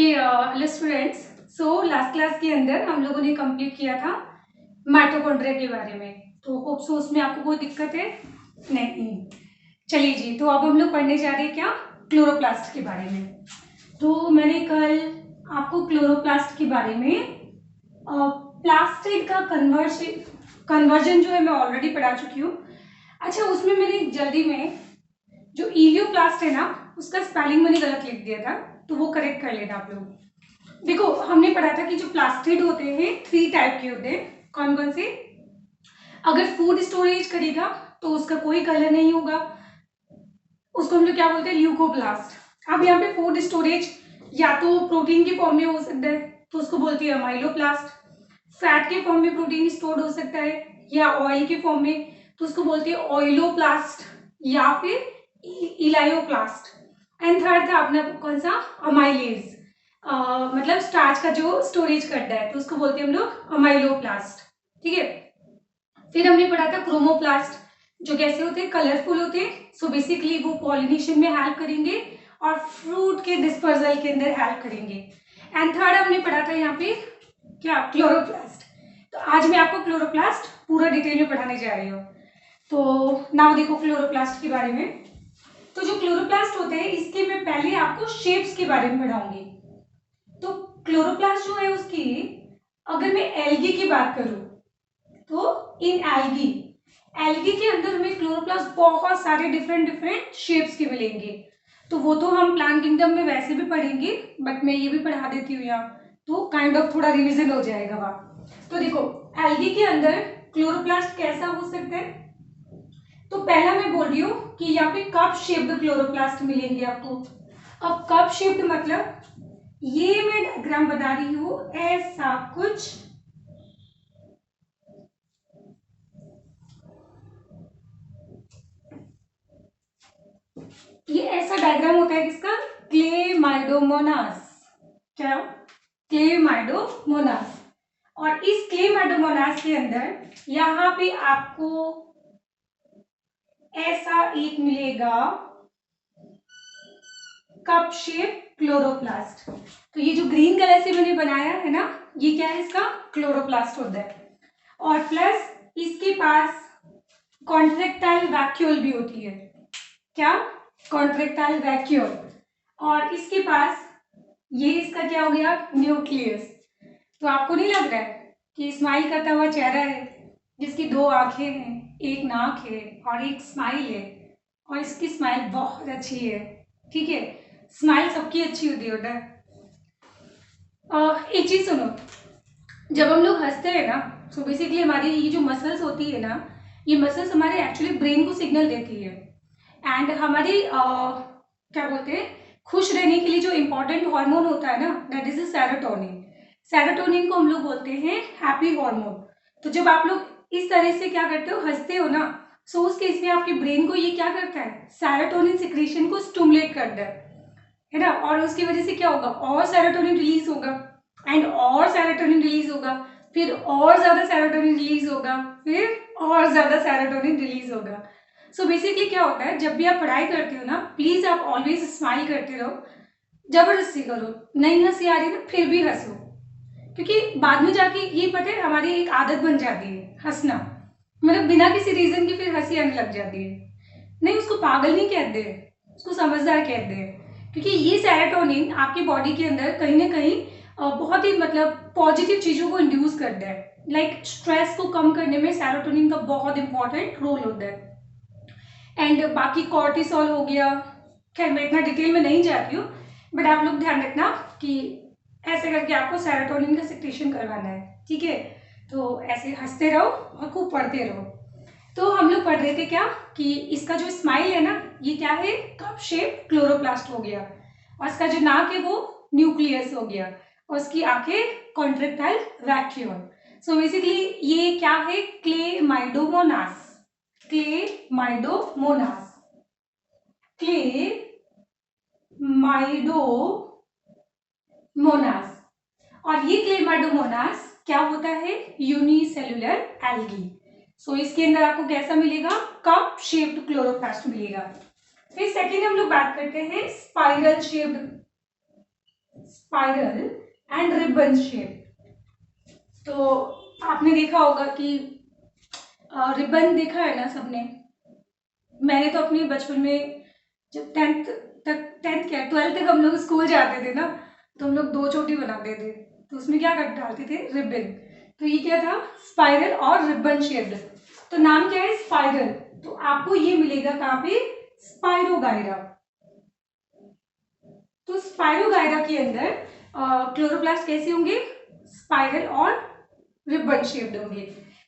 Okay hello students. So last class के अंदर हम लोगों ने कंप्लीट किया था माइटोकॉन्ड्रिया के बारे में। तो होप सो उसमें आपको कोई दिक्कत है नहीं। चलिए जी, तो अब हम लोग पढ़ने जा रहे हैं क्या, क्लोरोप्लास्ट के बारे में। तो मैंने कल आपको क्लोरोप्लास्ट के बारे में प्लास्टिड का कन्वर्जन जो है मैं ऑलरेडी पढ़ा चुकी हूँ। अच्छा, उसमें मैंने जल्दी में जो इलियोप्लास्ट है ना, उसका स्पेलिंग मैंने गलत लिख दिया था, तो वो करेक्ट कर लेना आप लोग। देखो, हमने पढ़ा था कि जो प्लास्टिड होते हैं 3 टाइप के होते हैं। कौन कौन से? अगर फूड स्टोरेज करेगा तो उसका कोई कलर नहीं होगा, उसको हम लोग क्या बोलते हैं, ल्यूकोप्लास्ट। अब यहाँ पे फूड स्टोरेज या तो प्रोटीन के फॉर्म में हो सकता है तो उसको बोलती है अमाइलोप्लास्ट, फैट के फॉर्म में प्रोटीन स्टोर्ड हो सकता है, या ऑयल के फॉर्म में तो उसको बोलते हैं ऑयलोप्लास्ट या फिर इलायोप्लास्ट। एंड थर्ड था अपना कौन सा, अमाइलेज, मतलब स्टार्च का जो स्टोरेज करता है तो उसको बोलते हैं हम लोग अमाइलोप्लास्ट। ठीक है। फिर हमने पढ़ा था क्रोमोप्लास्ट, जो कैसे होते हैं, कलरफुल होते हैं। सो बेसिकली वो पॉलिनेशन में हेल्प करेंगे और फ्रूट के डिस्पर्सल के अंदर हेल्प करेंगे। एंड थर्ड हमने पढ़ा था यहाँ पे क्या, क्लोरोप्लास्ट। तो आज मैं आपको क्लोरोप्लास्ट पूरा डिटेल में पढ़ाने जा रही हूँ। तो नाउ देखो क्लोरोप्लास्ट के बारे में। तो जो क्लोरोप्लास्ट होते हैं इसके मैं पहले आपको शेप्स के बारे में पढ़ाऊंगी। तो क्लोरोप्लास्ट जो है उसकी, अगर मैं एल्गी की बात करूं तो इन एल्गी एल्गी के अंदर हमें क्लोरोप्लास्ट बहुत सारे डिफरेंट शेप्स के मिलेंगे। तो वो तो हम प्लांट किंगडम में वैसे भी पढ़ेंगे, बट मैं ये भी पढ़ा देती हूँ यहाँ, तो काइंड ऑफ थोड़ा रिवीजन हो जाएगा वहाँ। तो देखो, एल्गी के अंदर क्लोरोप्लास्ट कैसा हो सकता है। तो पहला मैं बोल रही हूँ कि यहाँ पे कप शेप्ड क्लोरोप्लास्ट मिलेंगे आपको। अब कप शेप्ड मतलब ये मैं डायग्राम बना रही हूँ ऐसा कुछ, ये ऐसा डायग्राम होता है किसका, क्लेमाइडोमोनास। क्या? क्लेमाइडोमोनास। और इस क्लेमाइडोमोनास के अंदर यहाँ पे आपको ऐसा एक मिलेगा कप शेप क्लोरोप्लास्ट। तो ये जो ग्रीन कलर से मैंने बनाया है ना, ये क्या है, इसका क्लोरोप्लास्ट होता है। और प्लस इसके पास कॉन्ट्रेक्टाइल वैक्यूल भी होती है। क्या? Contractile vacuole. और इसके पास ये इसका क्या हो गया, न्यूक्लियस। तो आपको नहीं लग रहा है कि स्माइल करता हुआ चेहरा है, जिसकी 2 आंखें हैं, एक नाक है और एक स्माइल है, और इसकी स्माइल बहुत अच्छी है। ठीक है, स्माइल सबकी अच्छी होती है। एक चीज सुनो, जब हम लोग हंसते हैं ना, तो बेसिकली हमारी ये जो मसल्स होती है ना, ये मसल्स हमारे एक्चुअली ब्रेन को सिग्नल देती है। एंड हमारी क्या बोलते हैं, खुश रहने के लिए जो इंपॉर्टेंट हार्मोन होता है ना, दैट इज सेरोटोनिन। सेरोटोनिन को हम लोग बोलते हैं हैप्पी हार्मोन। तो जब आप लोग इस तरह से क्या करते हो, हंसते हो ना, सो उस केस में आपके ब्रेन को ये क्या करता है, सेरोटोनिन सिक्रीशन को स्टिमुलेट करता है ना। और उसकी वजह से क्या होगा, और सेरोटोनिन रिलीज होगा, एंड और सेरोटोनिन रिलीज होगा, फिर और ज्यादा सेरोटोनिन रिलीज होगा, फिर और ज्यादा सेरोटोनिन रिलीज होगा। सो बेसिकली क्या होता है, जब भी आप पढ़ाई करते हो ना, प्लीज आप ऑलवेज स्माइल करते रहो, जबरदस्ती करो, नहीं हंसी आ रही ना फिर भी हंसो, क्योंकि बाद में जाके ये पता है हमारी एक आदत बन जाती है हंसना, मतलब बिना किसी रीजन की फिर हंसी आने लग जाती है। नहीं, उसको पागल नहीं कहते, उसको समझदार कहते हैं, क्योंकि ये सेरोटोनिन आपकी बॉडी के अंदर कहीं ना कहीं बहुत ही मतलब पॉजिटिव चीजों को इंड्यूस करता है। लाइक स्ट्रेस को कम करने में सेरोटोनिन का बहुत इंपॉर्टेंट रोल होता है। एंड बाकी कॉर्टिसोल हो गया, खैर मैं इतना डिटेल में नहीं जाती हूँ, बट आप लोग ध्यान रखना कि ऐसे करके आपको सेरोटोनिन का सिक्रेशन करवाना है। ठीक है, तो ऐसे हंसते रहो और खूब पढ़ते रहो। तो हम लोग पढ़ रहे थे क्या, कि इसका जो स्माइल है ना, ये क्या है, कप शेप क्लोरोप्लास्ट हो गया, और इसका जो नाक है वो न्यूक्लियस हो गया, और उसकी आंखें कॉन्ट्रेक्टाइल वैक्यूल। सो बेसिकली ये क्या है, क्लेमाइडोमोनास। Chlamydomonas, Chlamydomonas. और ये क्लेमाइडोमोनास क्या होता है, यूनिसेलुलर एल्गी। सो इसके अंदर आपको कैसा मिलेगा, कप शेप्ड क्लोरोप्लास्ट मिलेगा। फिर सेकेंड हम लोग बात करते हैं spiral spiral and ribbon shape. तो आपने देखा होगा कि रिबन देखा है ना सबने। मैंने तो अपने बचपन में जब 10th क्या 12th तक हम लोग स्कूल जाते थे ना, तो हम लोग 2 चोटी बनाते थे, तो उसमें क्या कर डालते थे, रिबन। तो ये क्या था, स्पाइरल और रिबन शेप्ड। तो नाम क्या है, स्पाइरल। तो आपको ये मिलेगा कहाँ पे, स्पाइरोगायरा। तो स्पाइरोगायरा के अंदर क्लोरोप्लास्ट कैसे होंगे, स्पाइरल और रिबन शेप्ड होंगे।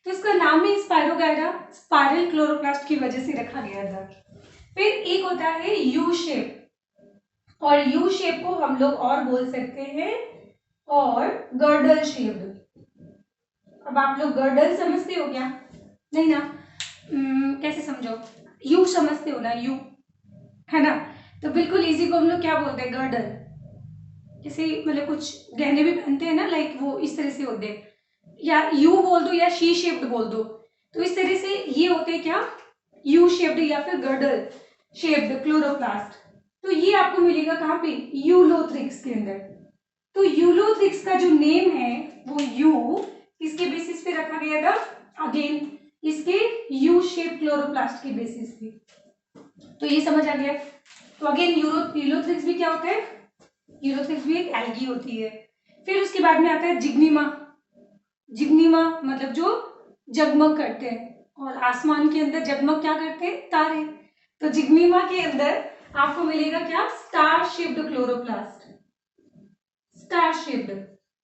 तो इसका नाम ही स्पाइरोगायरा स्पाइरल क्लोरोप्लास्ट की वजह से रखा गया था। फिर एक होता है यू शेप, और यू शेप को हम लोग और बोल सकते हैं और गर्डल शेप्ड। अब आप लोग गर्डल समझते हो क्या, नहीं ना, कैसे समझो, यू समझते हो ना, यू है ना। तो बिल्कुल इजी को हम लोग क्या बोलते हैं, गर्डल। जैसे मतलब कुछ गहने भी पहनते हैं ना, लाइक वो इस तरह से होते हैं, या यू बोल दो या शी शेप्ड बोल दो। तो इस तरह से ये होते हैं क्या, यू शेप्ड या फिर गर्डल शेप्ड क्लोरोप्लास्ट। तो ये आपको मिलेगा कहाँ पे, यूलोथ्रिक्स के अंदर। तो यूलोथ्रिक्स का जो नेम है वो यू किसके बेसिस पे रखा गया था, अगेन इसके यू शेप क्लोरोप्लास्ट के बेसिस पे। तो ये समझ आ गया। तो अगेन यूलोथ्रिक्स भी क्या होता है, यूलोथ्रिक्स भी एक एल्गी होती है। फिर उसके बाद में आता है जिग्निमा। जिग्निमा मतलब जो जगमग करते हैं, और आसमान के अंदर जगमग क्या करते हैं, तारे। तो जिग्निमा के अंदर आपको मिलेगा क्या, star shaped chloroplast, star shaped.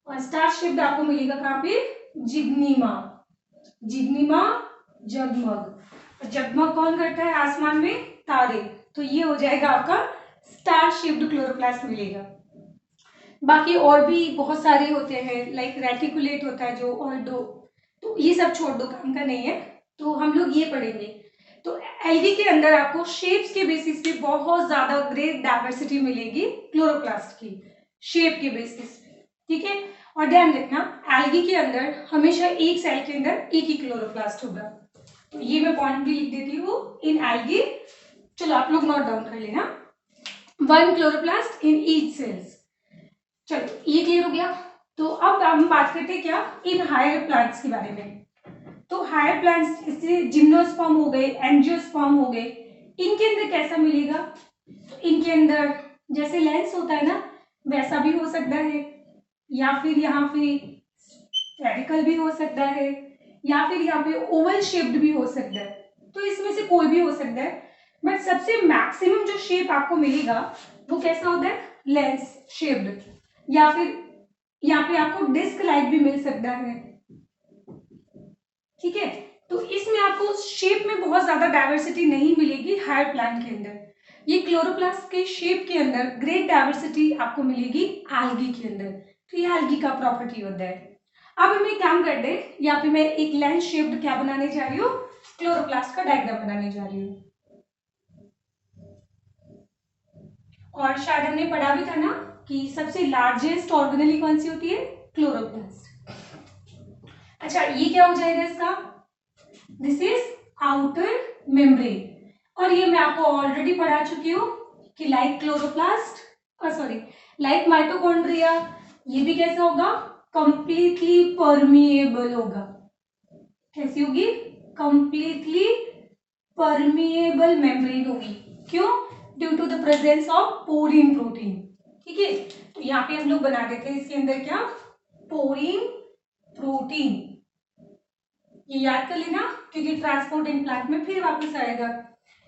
और स्टार शेप्ड आपको मिलेगा कहाँ पे, जिग्निमा। जिग्निमा जगमग, जगमग कौन करता है आसमान में, तारे। तो ये हो जाएगा आपका स्टार शेप्ड क्लोरोप्लास्ट मिलेगा। बाकी और भी बहुत सारे होते हैं, लाइक रेटिकुलेट होता है जो, और दो, तो ये सब छोड़ दो, काम का नहीं है, तो हम लोग ये पढ़ेंगे। तो एल्गी के अंदर आपको शेप्स के बेसिस पे बहुत ज्यादा ग्रेट डाइवर्सिटी मिलेगी क्लोरोप्लास्ट की, शेप के बेसिस पे, ठीक है। और ध्यान रखना, एल्गी के अंदर हमेशा एक सेल के अंदर एक ही क्लोरोप्लास्ट होगा। तो ये मैं पॉइंट भी लिख देती हूँ, इन एल्गी, चलो आप लोग नोट डाउन कर लेना, 1 क्लोरोप्लास्ट इन ईच सेल्स। चलो ये क्लियर हो गया। तो अब हम बात करते हैं क्या, इन हायर प्लांट्स के बारे में। तो हायर प्लांट्स जैसे जिम्नोस्पर्म हो गए, एंजियोस्पर्म हो गए, इनके अंदर कैसा मिलेगा, तो इनके अंदर जैसे लेंस होता है ना, वैसा भी हो सकता है, या फिर यहाँ पे स्फेरिकल भी हो सकता है, या फिर यहाँ पे ओवल शेप्ड भी हो सकता है। तो इसमें से कोई भी हो सकता है, बट सबसे मैक्सिमम जो शेप आपको मिलेगा वो कैसा होता है, लेंस शेप्ड, या फिर यहाँ पे आपको डिस्क लाइक भी मिल सकता है, ठीक है। तो इसमें आपको शेप में बहुत ज्यादा डाइवर्सिटी नहीं मिलेगी हायर प्लांट के अंदर। ये क्लोरोप्लास्ट के शेप के अंदर ग्रेट डाइवर्सिटी आपको मिलेगी एल्गी के अंदर। तो ये एल्गी का प्रॉपर्टी होता है। अब हम एक काम करते हैं, यहाँ पे मैं एक लेंस शेप्ड क्या बनाने जा रही हूँ, क्लोरोप्लास्ट का डायग्राम बनाने जा रही हूँ। और शायद हमने पढ़ा भी था ना कि सबसे लार्जेस्ट ऑर्गेनेली कौन सी होती है, क्लोरोप्लास्ट। अच्छा ये क्या हो जाएगा इसका, दिस इज आउटर मेम्ब्रेन। और ये मैं आपको ऑलरेडी पढ़ा चुकी हूँ कि like chloroplast, sorry like mitochondria, ये भी कैसा होगा, कंप्लीटली परमिएबल होगा। कैसी होगी, कंप्लीटली परमिएबल मेम्ब्रेन होगी। क्यों, due to the presence of porin protein, ठीक है। तो यहाँ पे हम लोग बना देते हैं इसके अंदर क्या, पोरीन प्रोटीन। ये याद कर लेना, क्योंकि ट्रांसपोर्टिंग प्लांट में फिर वापस आएगा।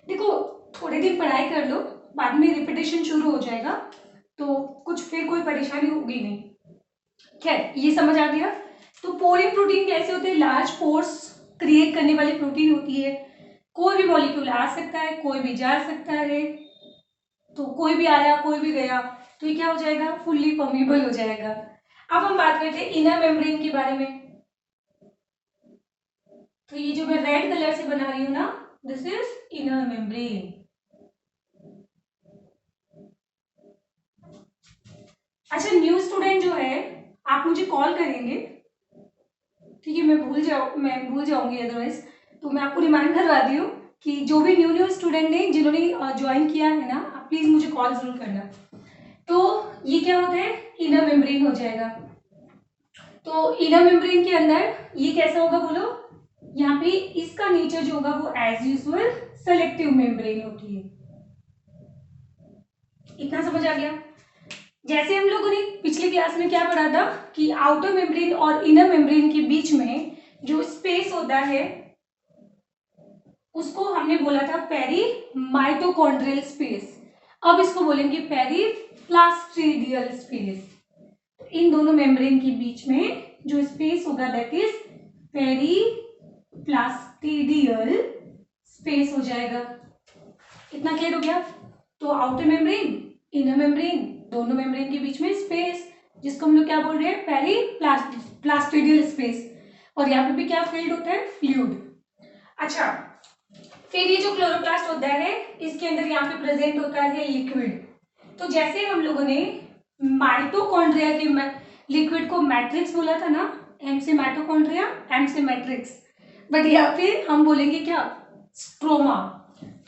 देखो थोड़े दिन पढ़ाई कर लो, बाद में रिपीटेशन शुरू हो जाएगा, तो कुछ फिर कोई परेशानी होगी नहीं। खैर ये समझ आ गया। तो पोरीन प्रोटीन कैसे होते हैं, लार्ज पोर्स क्रिएट करने वाली प्रोटीन होती है। कोई भी मॉलिक्यूल आ सकता है, कोई भी जा सकता है, तो कोई भी आया कोई भी गया, तो ये क्या हो जाएगा, फुल्ली परमिएबल हो जाएगा। अब हम बात करते हैं इनर मेम्ब्रेन के बारे में। तो ये जो मैं रेड कलर से बना रही हूं ना, दिस इज इनर मेम्ब्रेन। अच्छा न्यू स्टूडेंट जो है, आप मुझे कॉल करेंगे, ठीक है, मैं भूल जाऊंगी अदरवाइज। तो मैं आपको रिमाइंड करवा दी हूँ कि जो भी न्यू स्टूडेंट ने जिन्होंने ज्वाइन किया है ना, आप प्लीज मुझे कॉल जरूर करना। तो ये क्या होता है, इनर मेम्ब्रेन हो जाएगा। तो इनर मेम्ब्रेन के अंदर ये कैसा होगा बोलो, यहाँ पे इसका नेचर जो होगा वो एज यूजुअल सेलेक्टिव मेम्ब्रेन होती है। इतना समझ आ गया। जैसे हम लोगों ने पिछली क्लास में क्या पढ़ा था कि आउटर मेम्ब्रेन और इनर मेम्ब्रेन के बीच में जो स्पेस होता है उसको हमने बोला था पेरी माइटोकॉन्ड्रियल स्पेस। अब इसको बोलेंगे पेरी प्लास्टिडियल स्पेस। इन दोनों मेम्ब्रेन के बीच में जो स्पेस होगा that is peri plastidial space हो जाएगा। इतना क्लियर हो गया। तो आउटर मेम्ब्रेन इनर मेम्ब्रेन दोनों मेम्ब्रेन के बीच में स्पेस जिसको हम लोग क्या बोल रहे हैं, पेरी प्लास्टिडियल स्पेस। और यहाँ पे भी क्या फील्ड होता है, फ्लूइड। अच्छा, फिर ये जो क्लोरोप्लास्ट होता है इसके अंदर यहाँ पे प्रेजेंट होता है लिक्विड। तो जैसे हम लोगों ने माइटोकॉन्ड्रिया के लिक्विड को मैट्रिक्स बोला था ना, एम से माइटोकॉन्ड्रिया एम से मैट्रिक्स, बट यहाँ पे हम बोलेंगे क्या, स्ट्रोमा।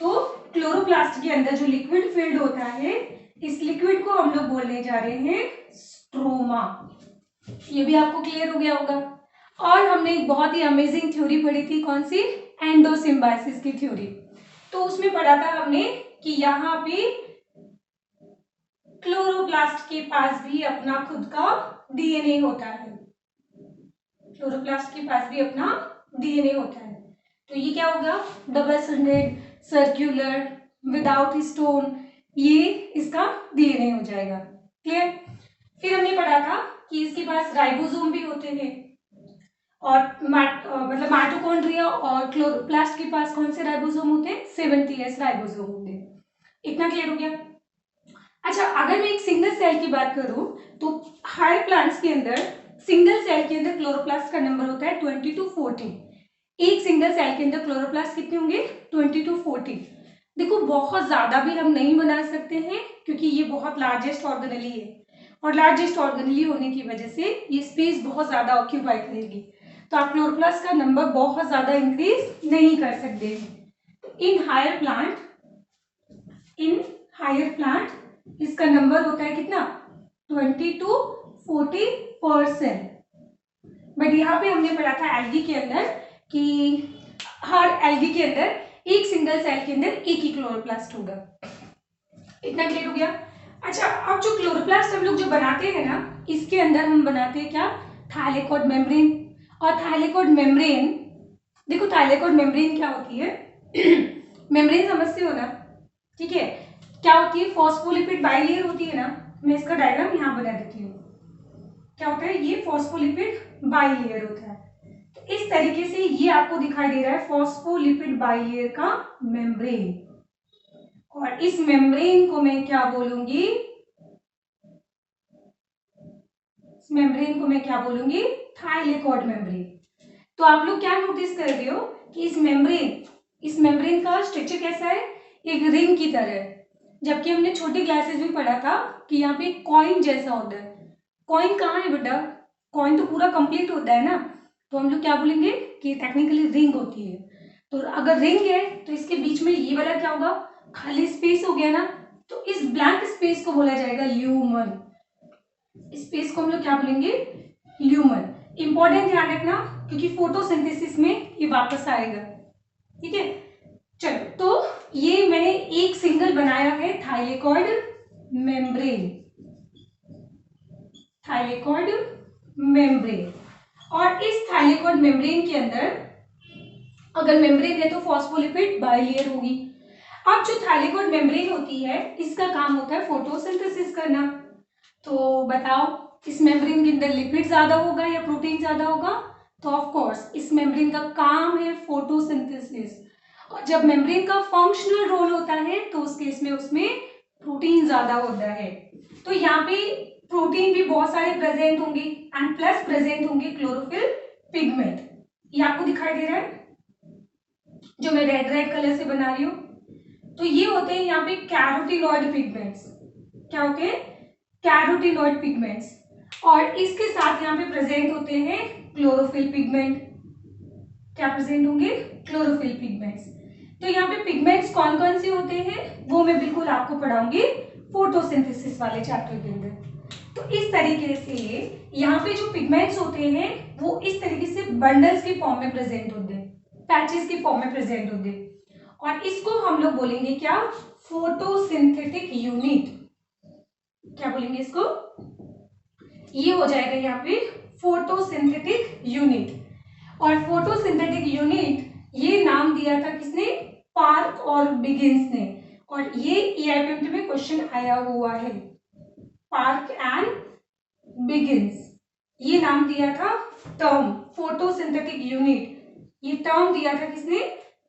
तो क्लोरोप्लास्ट के अंदर जो लिक्विड फील्ड होता है इस लिक्विड को हम लोग बोलने जा रहे हैं स्ट्रोमा। ये भी आपको क्लियर हो गया होगा। और हमने एक बहुत ही अमेजिंग थ्योरी पढ़ी थी, कौन सी, एंडोसिम्बाइसिस की थ्योरी। तो उसमें पढ़ा था हमने कि यहाँ पे क्लोरोप्लास्ट के पास भी अपना खुद का डीएनए होता है। क्लोरोप्लास्ट के पास भी अपना डीएनए होता है। तो ये क्या होगा, double standard circular without stone, ये इसका डीएनए हो जाएगा। क्लियर। फिर हमने पढ़ा था कि इसके पास राइबोसोम भी होते हैं और मतलब माइटोकॉन्ड्रिया और क्लोरोप्लास्ट के पास कौन से राइबोसोम होते हैं, 70S राइबोसोम होते हैं। इतना क्लियर हो गया। अच्छा, अगर मैं एक सिंगल सेल की बात करूं तो हायर प्लांट्स के अंदर सिंगल सेल के अंदर क्लोरोप्लास्ट का नंबर होता है 20 to 40। एक सिंगल सेल के अंदर क्लोरोप्लास्ट कितने होंगे, 20 to 40। देखो बहुत ज्यादा भी हम नहीं बना सकते हैं क्योंकि ये बहुत लार्जेस्ट ऑर्गेनेली है और लार्जेस्ट ऑर्गेनेली होने की वजह से ये स्पेस बहुत ज्यादा ऑक्यूपाई करेगी। तो आप क्लोरोप्लास्ट का नंबर बहुत ज्यादा इंक्रीज नहीं कर सकते हैं। इन हायर प्लांट इसका नंबर होता है कितना, 20 to 40%। बट यहाँ पे हमने पढ़ा था एल्गी के अंदर कि हर एल्गी के अंदर एक सिंगल सेल के अंदर एक ही क्लोरोप्लास्ट होगा। इतना क्लियर हो गया। अच्छा, अब जो क्लोरोप्लास्ट हम लोग जो बनाते हैं ना, इसके अंदर हम बनाते हैं क्या, थाइलेकोइड मेम्ब्रेन। और थाइलेकोइड मेम्ब्रेन, देखो थाइलेकोइड मेम्ब्रेन क्या होती है मेम्ब्रेन समझते हो ना, ठीक है, क्या होती है, फॉस्फोलिपिड बाइलेयर होती है ना। मैं इसका डायग्राम यहाँ बना देती हूँ। क्या होता है, ये फॉस्फोलिपिड बाइलेयर होता है। तो इस तरीके से ये आपको दिखाई दे रहा है फॉस्फोलिपिड बाइलेयर का मेम्ब्रेन। और इस मेम्ब्रेन को मैं क्या बोलूंगी, इस मेम्ब्रेन को मैं क्या बोलूंगी, थाइलेकोइड मेम्ब्रेन। तो आप लोग क्या नोटिस कर रहे हो कि इस मेम्ब्रेन का स्ट्रक्चर कैसा है, एक रिंग की तरह है। जबकि हमने छोटी क्लासेस में पढ़ा था कि यहाँ पे कॉइन जैसा होता है। कॉइन कहाँ है बेटा, कॉइन तो पूरा कंप्लीट होता है ना, तो हम लोग क्या बोलेंगे कि टेक्निकली रिंग होती है। तो अगर रिंग है तो इसके बीच में ये वाला क्या होगा, खाली स्पेस हो गया ना, तो इस ब्लैंक स्पेस को बोला जाएगा ल्यूमन। स्पेस को हम लोग क्या बोलेंगे, ल्यूमन। इंपॉर्टेंट ध्यान रखना क्योंकि फोटोसिंथेसिस में ये वापस आएगा, ठीक है। चलो, तो ये मैंने एक सिंगल बनाया है थाइलेकोइड मेम्ब्रेन, थाइलेकोइड मेम्ब्रेन। और इस थाइलेकोइड मेम्ब्रेन के अंदर अगर मेम्ब्रेन है तो फॉस्फोलिपिड बाइलेयर होगी। अब जो थाइलेकोइड मेम्ब्रेन होती है इसका काम होता है फोटोसिंथेसिस करना। तो बताओ इस मेम्ब्रेन के अंदर लिपिड ज्यादा होगा या प्रोटीन ज्यादा होगा, तो ऑफ कोर्स इस मेम्ब्रेन का काम है फोटोसिंथेसिस। और जब मेम्ब्रेन का फंक्शनल रोल होता है तो उस केस में उसमें प्रोटीन ज्यादा होता है। तो यहाँ पे प्रोटीन भी बहुत सारे प्रेजेंट होंगे एंड प्लस प्रेजेंट होंगे क्लोरोफिल पिगमेंट। ये आपको दिखाई दे रहा है जो मैं रेड कलर से बना रही हूँ। तो ये होते हैं यहाँ पे कैरोटिनॉइड पिगमेंट्स। क्या होते हैं, कैरोटिनॉइड पिगमेंट्स। और इसके साथ यहाँ पे प्रेजेंट होते हैं क्लोरोफिल पिगमेंट। क्या प्रेजेंट होंगे, क्लोरोफिल पिगमेंट्स। तो यहाँ पे पिगमेंट्स कौन कौन से होते हैं वो मैं बिल्कुल आपको पढ़ाऊंगी फोटोसिंथेसिस वाले चैप्टर के अंदर। तो इस तरीके से यहाँ पे जो पिगमेंट्स होते हैं वो इस तरीके से बंडल्स की फॉर्म में प्रेजेंट होते हैं, पैचेस की फॉर्म में प्रेजेंट होते हैं, और इसको हम लोग बोलेंगे क्या, फोटोसिंथेटिक यूनिट। क्या बोलेंगे इसको, ये हो जाएगा यहाँ पे फोटोसिंथेटिक यूनिट। और फोटोसिंथेटिक यूनिट ये नाम दिया था किसने, पार्क और बिगिंस ने, और ये EIPMT में क्वेश्चन आया हुआ है, पार्क एंड बिगिंस, ये नाम दिया था टर्म फोटोसिंथेटिक यूनिट, ये टर्म दिया था किसने,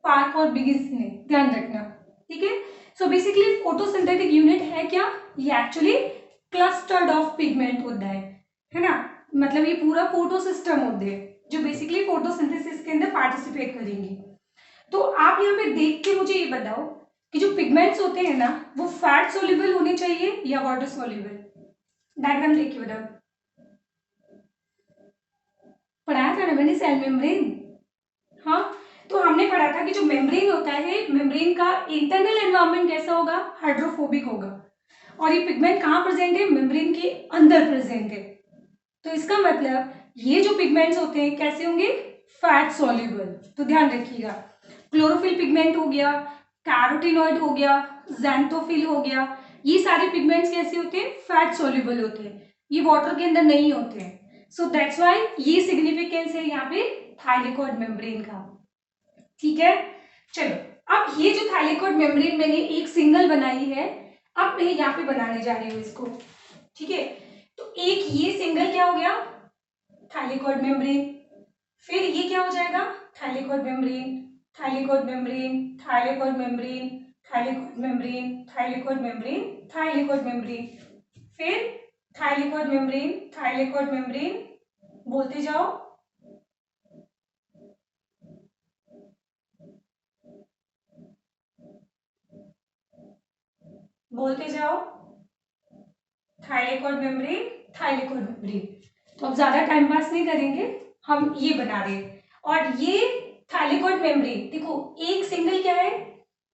पार्क और बिगिंस ने, ध्यान रखना, ठीक है। सो बेसिकली फोटोसिंथेटिक यूनिट है क्या, ये एक्चुअली क्लस्टर्ड ऑफ पिगमेंट होता है ना, मतलब ये पूरा फोटो सिस्टम होते हैं जो बेसिकली फोटोसिंथेसिस के अंदर पार्टिसिपेट करेंगे। तो आप यहाँ पे देख के मुझे ये बताओ कि जो पिगमेंट्स होते हैं ना वो फैट सोल्यूबल होने चाहिए या वाटर सोल्यूबल, डायग्राम देख के बताओ। पढ़ाया था ना मैंने सेल मेम्ब्रेन, हाँ, तो हमने पढ़ा था कि जो मेम्ब्रेन होता है, मेम्ब्रेन का इंटरनल एनवायरनमेंट कैसा होगा, हाइड्रोफोबिक होगा, और ये पिगमेंट कहाँ प्रेजेंट है, मेम्ब्रेन के अंदर प्रेजेंट है। तो इसका मतलब ये जो पिगमेंट्स होते हैं कैसे होंगे, फैट सॉल्युबल। तो ध्यान रखिएगा, क्लोरोफिल पिगमेंट हो गया, कैरोटिनॉइड हो गया, ज़ैंथोफिल हो गया, ये सारे पिगमेंट्स कैसे होते हैं, फैट सॉल्युबल होते हैं, ये वाटर के अंदर नहीं होते हैं। सो दैट्स व्हाई ये सिग्निफिकेंस है यहाँ पे थाइलेकोइड मेम्ब्रेन का, ठीक है। चलो अब ये जो थाइलेकोइड मेम्ब्रेन मैंने एक सिंगल बनाई है, अब मैं यहाँ पे बनाने जा रही हूँ इसको, ठीक है। तो एक ये सिंगल क्या हो गया, थाइलेकोइड मेम्ब्रेन, फिर ये क्या हो जाएगा, thylakoid membrane, thylakoid membrane, thylakoid membrane, thylakoid membrane, thylakoid membrane, thylakoid membrane, फिर थाइलेकोइड मेम्ब्रेन, थाइलेकोइड मेम्ब्रेन, बोलते जाओ, बोलते जाओ, थाइलेकोइड मेम्ब्रेन, थाइलेकोइड मेम्ब्रेन। तो अब ज्यादा टाइम पास नहीं करेंगे, हम ये बना रहे हैं, और ये थाइलेकोइड मेम्ब्रेन देखो एक सिंगल क्या है,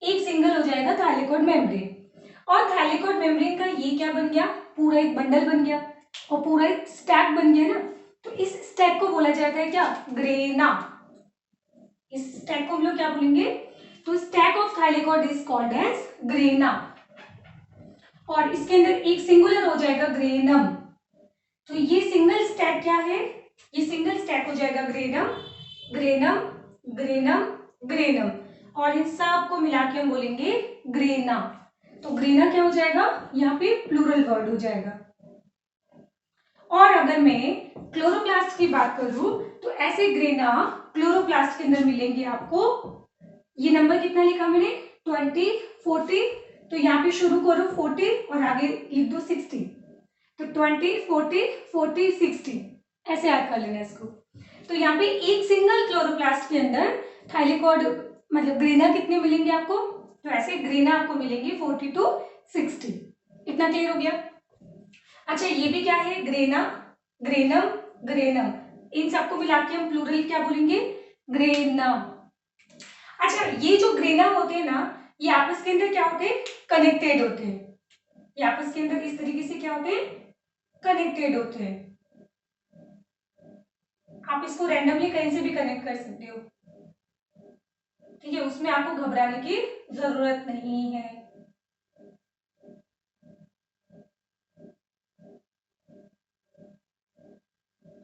एक सिंगल हो जाएगा थाइलेकोइड मेम्ब्रेन, और थाइलेकोइड मेम्ब्रेन का ये क्या बन गया, पूरा एक बंडल बन गया, और पूरा एक स्टैक बन गया ना। तो इस स्टैक को बोला जाता है क्या, ग्रेना, इस स्टैक को हम लोग क्या बोलेंगे, तो stack of thylakoid is called as grana, और इसके अंदर एक सिंगुलर हो जाएगा ग्रेनम। तो ये सिंगल स्टैक क्या है, ये सिंगल स्टैक हो जाएगा ग्रेनम, ग्रेनम, ग्रेनम, ग्रेनम, और इन सब को मिला के हम बोलेंगे ग्रेना। तो ग्रेना क्या हो जाएगा, यहाँ पे प्लूरल वर्ड हो जाएगा। और अगर मैं क्लोरोप्लास्ट की बात करूं तो ऐसे ग्रेना क्लोरोप्लास्ट के अंदर मिलेंगे आपको, ये नंबर कितना लिखा मैंने 20, 40, तो यहाँ पे शुरू करो 40 और आगे लिख दो 60, तो 20, 40, 40, 60 ऐसे याद कर लेना इसको। तो यहाँ पे एक सिंगल क्लोरोप्लास्ट के अंदर थाइलेकोइड मतलब ग्रेना कितने मिलेंगे आपको, तो ऐसे ग्रेना आपको मिलेंगे 40 to 60, इतना क्लियर हो गया। अच्छा ये भी क्या है, ग्रेना, ग्रेनम, ग्रेनम, इन सबको मिला के हम प्लूरल क्या बोलेंगे, ग्रेनम। अच्छा ये जो ग्रेना होते हैं ना, ये आपस के अंदर क्या होते हैं, कनेक्टेड होते हैं, ये आपस के अंदर इस तरीके से क्या होते हैं, कनेक्टेड होते हैं। आप इसको रैंडमली कहीं से भी कनेक्ट कर सकते हो, ठीक है, उसमें आपको घबराने की जरूरत नहीं है।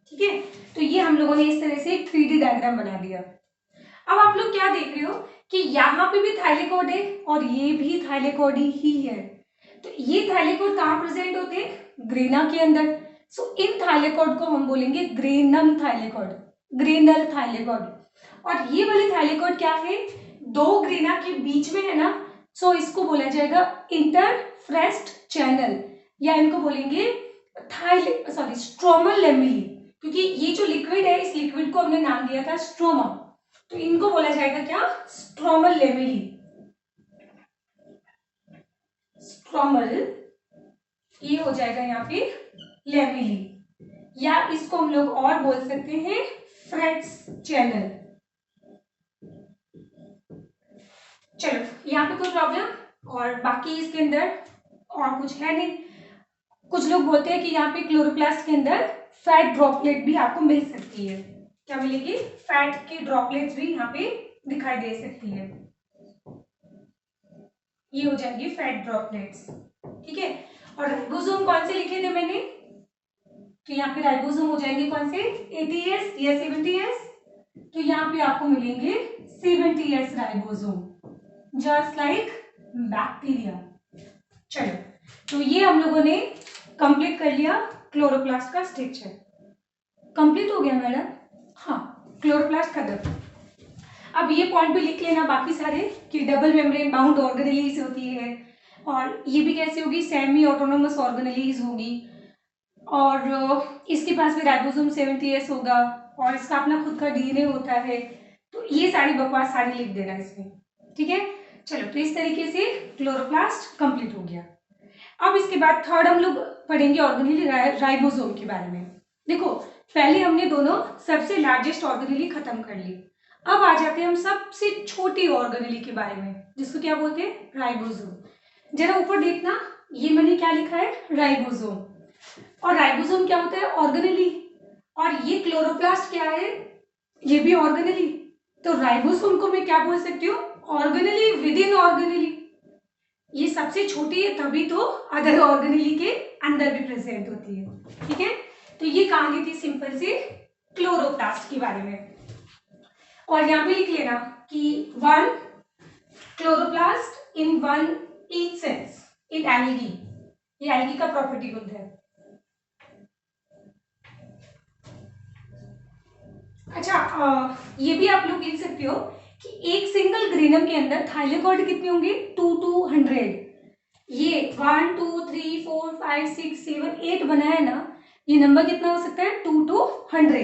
ठीक है, तो ये हम लोगों ने इस तरह से एक 3D डायग्राम बना दिया। अब आप लोग क्या देख रहे हो कि यहाँ पे भी थाइलेकोइड है और ये भी थाइलेकोइड ही है, तो ये थाइलेकोइड कहाँ प्रेजेंट होते हैं, ग्रेना के अंदर। सो इन थाइलेकोइड को हम बोलेंगे ग्रेनम थाइलेकोइड, ग्रेनल थाइलेकोइड। और ये वाले थाइलेकोइड क्या है, दो ग्रेना के बीच में है ना, सो इसको बोला जाएगा इंटरफ्रेस्ट चैनल, या इनको बोलेंगे स्ट्रोमल लेमिली, क्योंकि ये जो लिक्विड है इस लिक्विड को हमने नाम दिया था स्ट्रोमा, तो इनको बोला जाएगा क्या, स्ट्रोमल लेमिली, स्ट्रोमल, ये हो जाएगा यहाँ पे लेमिली, या इसको हम लोग और बोल सकते हैं फ्रेट्स चैनल। चलो यहाँ पे कोई प्रॉब्लम, और बाकी इसके अंदर और कुछ है नहीं। कुछ लोग बोलते हैं कि यहाँ पे क्लोरोप्लास्ट के अंदर फैट ड्रॉपलेट भी आपको मिल सकती है। क्या मिलेगी? फैट की ड्रॉपलेट्स भी यहाँ पे दिखाई दे सकती है। ये हो जाएगी फैट ड्रॉपलेट्स, ठीक है। और राइबोसोम कौन से लिखे थे मैंने? तो यहाँ पे राइबोसोम हो जाएंगे कौन से? 80S या 70S। तो यहाँ पे आपको मिलेंगे 70S ribosome, just like bacteria. चलो, तो ये हम लोगों ने कंप्लीट कर लिया क्लोरोप्लास्ट का स्ट्रक्चर। कंप्लीट हो गया मैडम? हाँ, क्लोरोप्लास्ट खत्म। अब ये पॉइंट भी लिख लेना बाकी सारे कि डबल मेम्ब्रेन बाउंड ऑर्गेनेलीज होती है, और ये भी कैसी होगी? सेमी ऑटोनोमस ऑर्गेनेलीज होगी, और इसके पास भी राइबोसोम 70S होगा, और इसका अपना खुद का डीएनए होता है। तो ये सारी बकवास सारी लिख देना इसमें, ठीक है। चलो, तो इस तरीके से क्लोरोप्लास्ट कंप्लीट हो गया। अब इसके बाद थर्ड हम लोग पढ़ेंगे ऑर्गेनेली राइबोसोम के बारे में। देखो, पहले हमने दोनों सबसे लार्जेस्ट ऑर्गेनेली खत्म कर ली। अब आ जाते हैं हम सबसे छोटी ऑर्गेनेली के बारे में, जिसको क्या बोलते हैं? राइबोसोम। जरा ऊपर देखना, ये मैंने क्या लिखा है? राइबोसोम। और राइबोसोम क्या होता है? ऑर्गेनेली। और ये क्लोरोप्लास्ट क्या है? ये भी ऑर्गेनेली। तो राइबोसोम को मैं क्या बोल सकती हूँ? Organelle with in organelle. ये सबसे छोटी है, तभी तो अदर ऑर्गेनेली के अंदर भी प्रेजेंट होती है, ठीक है। तो ये कहानी थी सिंपल सी क्लोरोप्लास्ट के बारे में। और यहाँ पे लिख लेना कि one chloroplast in one each cells in algae. ये एल्गी का प्रॉपर्टी होता है। अच्छा, ये भी आप लोग लिख सकते हो कि एक सिंगल ग्रेनम के अंदर थाइलेकॉइड कितने होंगे? 2 to 100। ये 1 2 3 4 5 6 7 8 बनाया है ना, ये नंबर कितना हो सकता है? 2 to 100।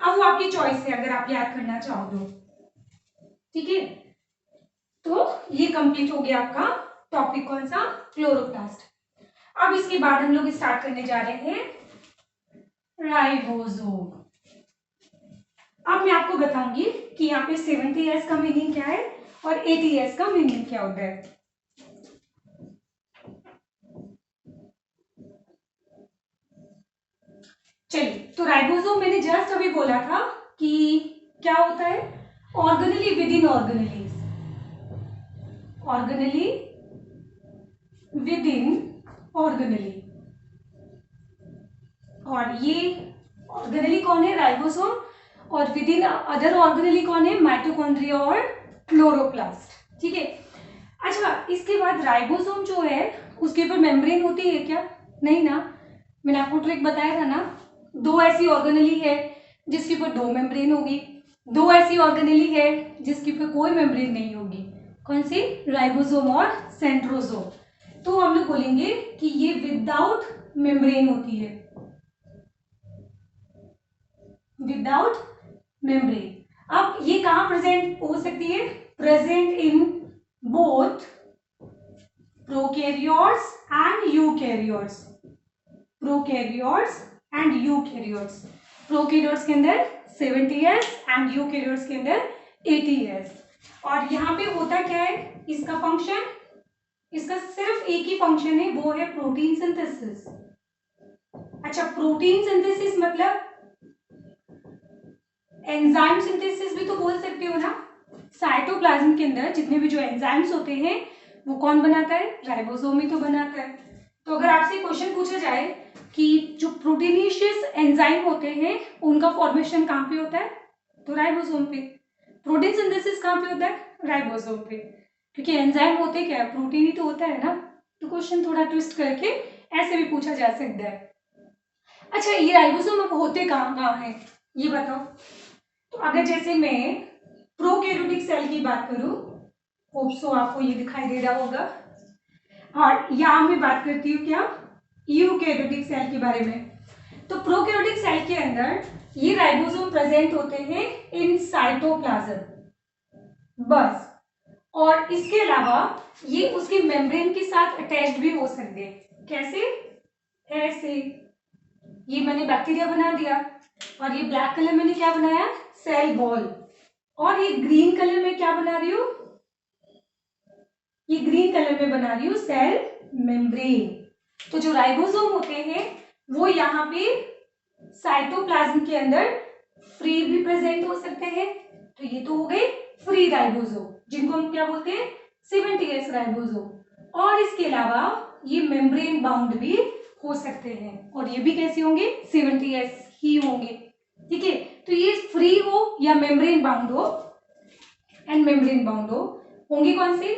अब वो आपकी चॉइस है, अगर आप याद करना चाहो तो, ठीक है। तो ये कंप्लीट हो गया आपका टॉपिक, कौन सा? क्लोरोप्लास्ट। अब इसके बाद हम लोग स्टार्ट करने जा रहे हैं राइबोसोम। अब मैं आपको बताऊंगी कि यहाँ पे 70S का मीनिंग क्या है और 80S का मीनिंग क्या होता है। चलिए, तो राइबोसोम मैंने जस्ट अभी बोला था कि क्या होता है? Organelle with in organelles. Organelle with in organelle. और ये ऑर्गेनेली कौन है? राइबोसोम। और विद इन अदर ऑर्गेनेली कौन है? माइटोकॉन्ड्रिया और क्लोरोप्लास्ट, ठीक है। अच्छा, इसके बाद राइबोसोम जो है उसके ऊपर मेम्ब्रेन होती है क्या? नहीं ना। मैंने आपको ट्रिक बताया था ना, दो ऐसी ऑर्गेनेली है जिसके ऊपर दो मेम्ब्रेन होगी, दो ऐसी ऑर्गेनेली है जिसके ऊपर कोई मेम्ब्रेन नहीं होगी। कौन सी? राइबोसोम और सेंट्रोसोम। तो हम लोग बोलेंगे कि ये विदाउट मेम्ब्रेन होती है, विदाउट मेम्ब्रेन। अब ये कहां प्रेजेंट हो सकती है? Present in both prokaryotes and eukaryotes. Prokaryotes and eukaryotes. Prokaryotes के अंदर 70S एंड यूकैरियोट्स के अंदर 80S। और यहाँ पे होता क्या है? इसका फंक्शन, इसका सिर्फ एक ही फंक्शन है, वो है प्रोटीन सिंथेसिस। अच्छा, प्रोटीन सिंथेसिस मतलब एंजाइम सिंथेसिस भी तो बोल सकते हो ना। साइटोप्लाज्म के अंदर जितने भी जो एंजाइम्स होते हैं वो कौन बनाता है? राइबोसोम ही तो बनाता है। तो अगर आपसे क्वेश्चन पूछा जाए कि जो प्रोटीनेशियस एंजाइम होते हैं उनका फॉर्मेशन कहाँ पे होता है? तो राइबोसोम पे। प्रोटीन सिंथेसिस कहाँ पे होता है? राइबोसोम पे। क्योंकि एंजाइम होते क्या है? प्रोटीन ही तो होता है ना। तो क्वेश्चन थोड़ा ट्विस्ट करके ऐसे भी पूछा जा सकता है। अच्छा, ये राइबोसोम अब होते कहाँ कहाँ है ये बताओ। तो अगर जैसे मैं प्रोकैरियोटिक सेल की बात करूं, होप सो आपको ये दिखाई दे रहा होगा, और यहाँ मैं बात करती हूँ क्या? यूकैरियोटिक सेल के बारे में। तो प्रोकैरियोटिक सेल के अंदर ये राइबोसोम प्रेजेंट होते हैं इन साइटोप्लाज्म, बस। और इसके अलावा ये उसके मेम्ब्रेन के साथ अटैच्ड भी हो सकते हैं। कैसे? ऐसे। ये मैंने बैक्टीरिया बना दिया, और ये ब्लैक कलर मैंने क्या बनाया? Cell wall. और ये ग्रीन कलर में क्या बना रही हूँ? ये ग्रीन कलर में बना रही हूँ सेल मेम्ब्रेन। तो जो राइबोसोम होते हैं वो यहाँ पे साइटोप्लाज्म के अंदर फ्री भी प्रेजेंट हो सकते हैं। तो ये तो हो गए फ्री राइबोसोम, जिनको हम क्या बोलते हैं 70S राइबोसोम। और इसके अलावा ये मेम्ब्रेन बाउंड भी हो सकते हैं, और ये भी कैसे होंगे 70S ही होंगे। ठीक है, तो ये फ्री हो या मेम्ब्रेन बाउंड हो, एंड मेम्ब्रेन बाउंड हो, होंगे कौन से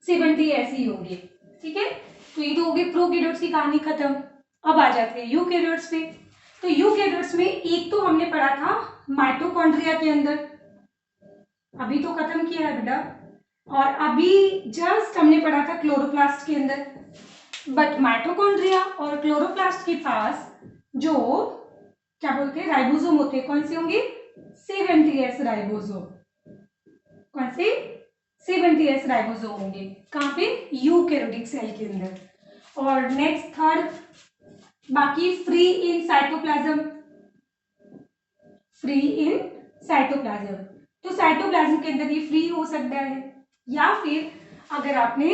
70S ही होंगे। ठीक है, तो ये तो हो गई प्रोकैरियोट्स की कहानी खत्म। अब आ जाते हैं यूकैरियोट्स पे। तो यूकैरियोट्स में एक तो हमने पढ़ा था माइटोकॉन्ड्रिया के अंदर, अभी तो खत्म किया है बेटा, और अभी जस्ट हमने पढ़ा था क्लोरोप्लास्ट के अंदर। बट माइटोकॉन्ड्रिया और क्लोरोप्लास्ट के पास जो क्या बोलते हैं राइबोसोम होते हैं, कौन से होंगे 70S राइबोसोम। कौन से 70S राइबोसोम होंगे, कहाँ पे यूकैरियोटिक सेल के अंदर। और नेक्स्ट थर्ड, बाकी free in cytoplasm, free in cytoplasm. तो साइटोप्लाज्म के अंदर ये फ्री हो सकता है, या फिर अगर आपने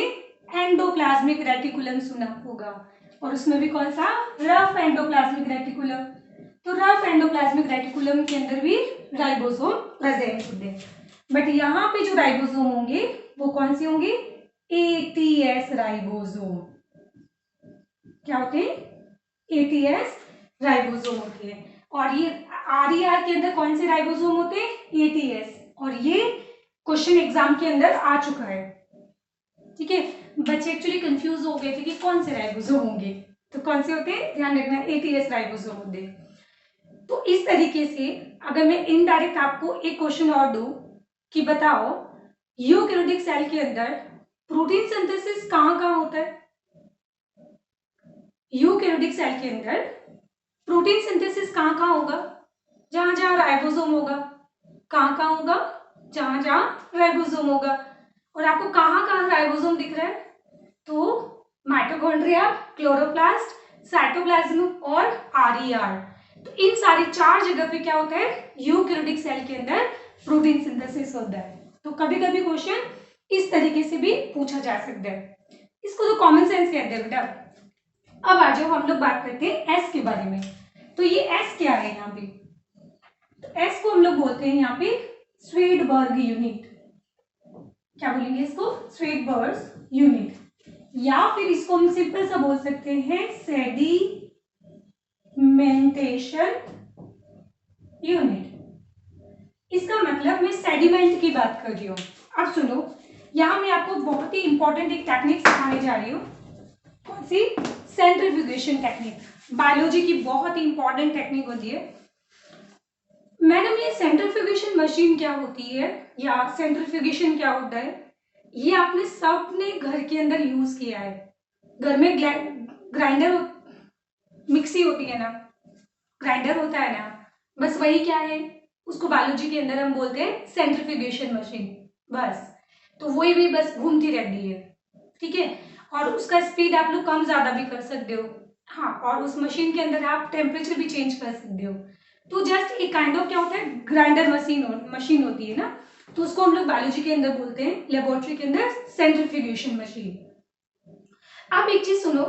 एंडोप्लाज्मिक रेटिकुलम सुना होगा, और उसमें भी कौन सा रफ एंडोप्लाज्मिक रेटिकुलम, तो रफ एंडोप्लाज्मिक रेटिकुलम के अंदर भी राइबोसोम प्रेजेंट होते हैं। बट यहाँ पे जो राइबोसोम होंगे वो कौन से होंगे 80S राइबोसोम। क्या होते हैं 80S राइबोसोम होते हैं। और ये RER के अंदर कौन से राइबोसोम होते हैं 80S, और ये क्वेश्चन एग्जाम के अंदर आ चुका है। ठीक है, बच्चे एक्चुअली कंफ्यूज हो गए थे कि कौन से राइबोसोम होंगे, तो कौन से होते हैं ध्यान रखना 80S राइबोसोम होते हैं। तो इस तरीके से अगर मैं इनडायरेक्ट आपको एक क्वेश्चन और दूं कि बताओ यूकैरियोटिक सेल के अंदर प्रोटीन सिंथेसिस कहाँ कहाँ होता है, यूकैरियोटिक सेल के अंदर प्रोटीन सिंथेसिस कहाँ कहाँ होगा, जहां जहां राइबोसोम होगा। कहाँ कहाँ होगा, जहां जहां राइबोसोम होगा। और आपको कहाँ कहाँ राइबोसोम दिख रहा है, तो माइटोकॉन्ड्रिया, क्लोरोप्लास्ट, साइटोप्लाज्म और RER। तो इन सारी 4 जगह पे क्या होता है यूकैरियोटिक सेल के अंदर प्रोटीन सिंथेसिस होता है। तो कभी कभी क्वेश्चन इस तरीके से भी पूछा जा सकता है, इसको तो कॉमन सेंस कहते हैं बेटा। अब आ जाओ हम लोग बात करते हैं एस के बारे में। तो ये एस क्या है यहाँ पे, तो एस को हम लोग बोलते हैं यहाँ पे स्वेडबर्ग यूनिट। क्या बोलेंगे इसको स्वेडबर्ग यूनिट, या फिर इसको हम सिंपल सा बोल सकते हैं सेडिमेंटेशन यूनिट। इसका मतलब मैं सेडिमेंट की बात कर रही हूँ। अब सुनो, यहां मैं आपको बहुत ही इंपॉर्टेंट एक टेक्निक सिखाने जा रही हूँ। कौन सी, सेंट्रीफ्यूगेशन टेक्निक, बायोलॉजी की बहुत ही इंपॉर्टेंट टेक्निक होती है। मैडम ये सेंट्रीफ्यूगेशन मशीन क्या होती है, या सेंट्रीफ्यूगेशन क्या होता है, ये आपने सबने घर के अंदर यूज किया है। घर में ग्राइंडर मिक्सी होती है ना, ग्राइंडर होता है ना, बस वही क्या है, उसको बायोलॉजी के अंदर हम बोलते हैं सेंट्रीफ्यूगेशन मशीन। बस तो वही भी बस घूमती रहती है। ठीक है, और उसका स्पीड आप लोग कम ज्यादा भी कर सकते हो। हाँ, और उस मशीन के अंदर आप टेम्परेचर भी चेंज कर सकते हो। तो जस्ट एक काइंड ऑफ क्या होता है ग्राइंडर मशीन होती है ना, तो उसको हम लोग बायोलॉजी के अंदर बोलते हैं, लेबोरेटरी के अंदर सेंट्रीफ्यूगेशन मशीन। अब एक चीज सुनो,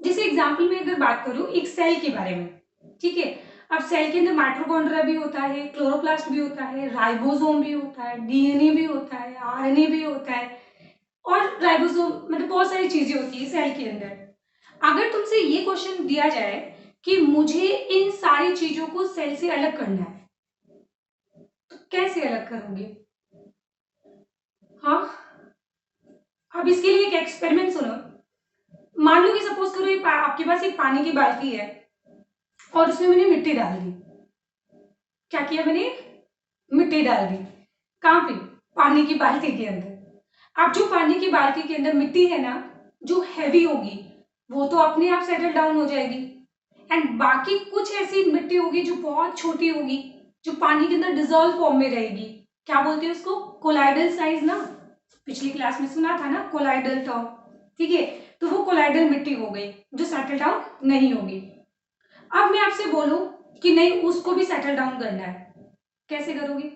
जैसे एग्जाम्पल में अगर बात करूं एक सेल के बारे में। ठीक है, अब सेल के अंदर माइटोकॉन्ड्रिया भी होता है, क्लोरोप्लास्ट भी होता है, राइबोसोम भी होता है, DNA भी होता है, RNA भी होता है, और राइबोसोम मतलब बहुत सारी चीजें होती है सेल के अंदर। अगर तुमसे ये क्वेश्चन दिया जाए कि मुझे इन सारी चीजों को सेल से अलग करना है, तो कैसे अलग करोगे? हाँ, अब इसके लिए एक एक्सपेरिमेंट सुनो। मान लो कि सपोज करो आपके पास एक पानी की बाल्टी है, और उसमें मैंने मिट्टी डाल दी। क्या किया मैंने, मिट्टी डाल दी। कहाँ पे, पानी की बाल्टी के अंदर। अब जो पानी की बाल्टी के अंदर मिट्टी है ना, जो हैवी होगी वो तो अपने आप सेटल डाउन हो जाएगी, एंड बाकी कुछ ऐसी मिट्टी होगी जो बहुत छोटी होगी, जो पानी के अंदर डिजोल्व फॉर्म में रहेगी। क्या बोलते हैं उसको, कोलाइडल साइज ना, पिछली क्लास में सुना था ना कोलाइडल टर्म। ठीक है, तो वो कोलाइडल मिट्टी हो गई जो सेटल डाउन नहीं होगी। अब मैं आपसे बोलूं कि नहीं उसको भी सेटल डाउन करना है, कैसे करोगे?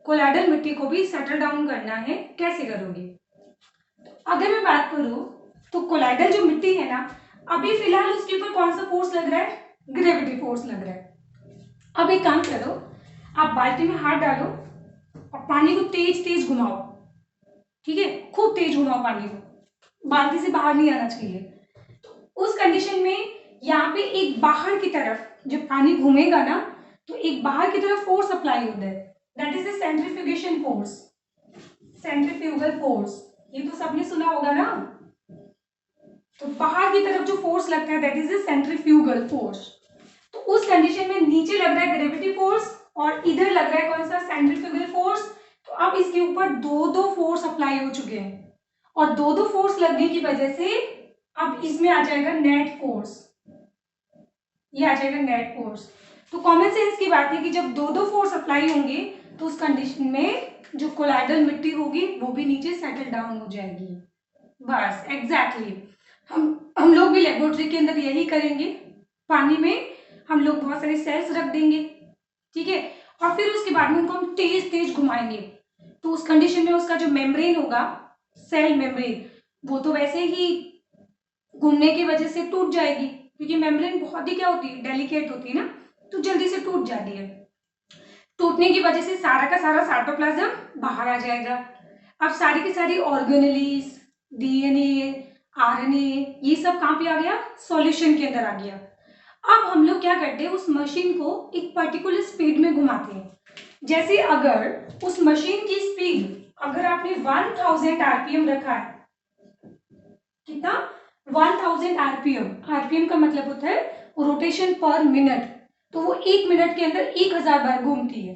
कोलाइडल मिट्टी को भी सेटल डाउन करना है, कैसे करोगे? अगर मैं बात करूं तो कोलाइडल जो मिट्टी है ना, अभी फिलहाल उसके ऊपर कौन सा फोर्स लग रहा है? ग्रेविटी फोर्स लग रहा है। अब एक काम करो, आप बाल्टी में हाथ डालो और पानी को तेज तेज घुमाओ, ठीक है, खूब तेज घुमाओ पानी को, बाल्टी से बाहर नहीं आना चाहिए। तो उस कंडीशन में यहाँ पे एक बाहर की तरफ जब पानी घूमेगा ना, तो एक बाहर की तरफ फोर्स अप्लाई होता है, that is the centrifugation force, centrifugal force, ये तो सबने सुना होगा ना। तो बाहर की तरफ जो फोर्स लगता है that is the centrifugal force. तो उस कंडीशन में नीचे लग रहा है ग्रेविटी फोर्स और इधर लग रहा है कौन सा? Centrifugal force. तो अब इसके ऊपर दो दो फोर्स अप्लाई हो चुके हैं और दो दो फोर्स लगने की वजह से अब इसमें आ जाएगा नेट फोर्स, ये आ जाएगा नेट फोर्स। तो कॉमन सेंस की बात है कि जब दो दो फोर्स अप्लाई होंगे तो उस कंडीशन में जो कोलाइडल मिट्टी होगी वो भी नीचे सेटल डाउन हो जाएगी। बस एग्जैक्टली हम लोग भी लेबोरेटरी के अंदर यही करेंगे। पानी में हम लोग बहुत सारे सेल्स रख देंगे, ठीक है, और फिर उसके बाद में उनको हम तेज तेज घुमाएंगे। तो उस कंडीशन में उसका जो मेम्ब्रेन होगा, सेल मेम्ब्रेन, वो तो वैसे ही घूमने की वजह से टूट जाएगी, क्योंकि मेम्ब्रेन बहुत ही क्या होती है? डेलिकेट होती है ना, तो जल्दी से टूट जाती है। टूटने की वजह से सारा का सारा साइटोप्लाज्म बाहर आ जाएगा। अब सारी की सारी ऑर्गेनेलीज, डीएनए, आरएनए, ये सब कहाँ पे आ गया? सॉल्यूशन के अंदर आ गया। अब हम लोग क्या करते हैं, उस मशीन को एक पर्टिकुलर स्पीड में घुमाते हैं। जैसे अगर उस मशीन की स्पीड, अगर आपने 1000 आरपीएम रखा है, कितना? 1000 आरपीएम। आरपीएम का मतलब होता है रोटेशन पर मिनट, तो वो एक मिनट के अंदर 1000 बार घूमती है।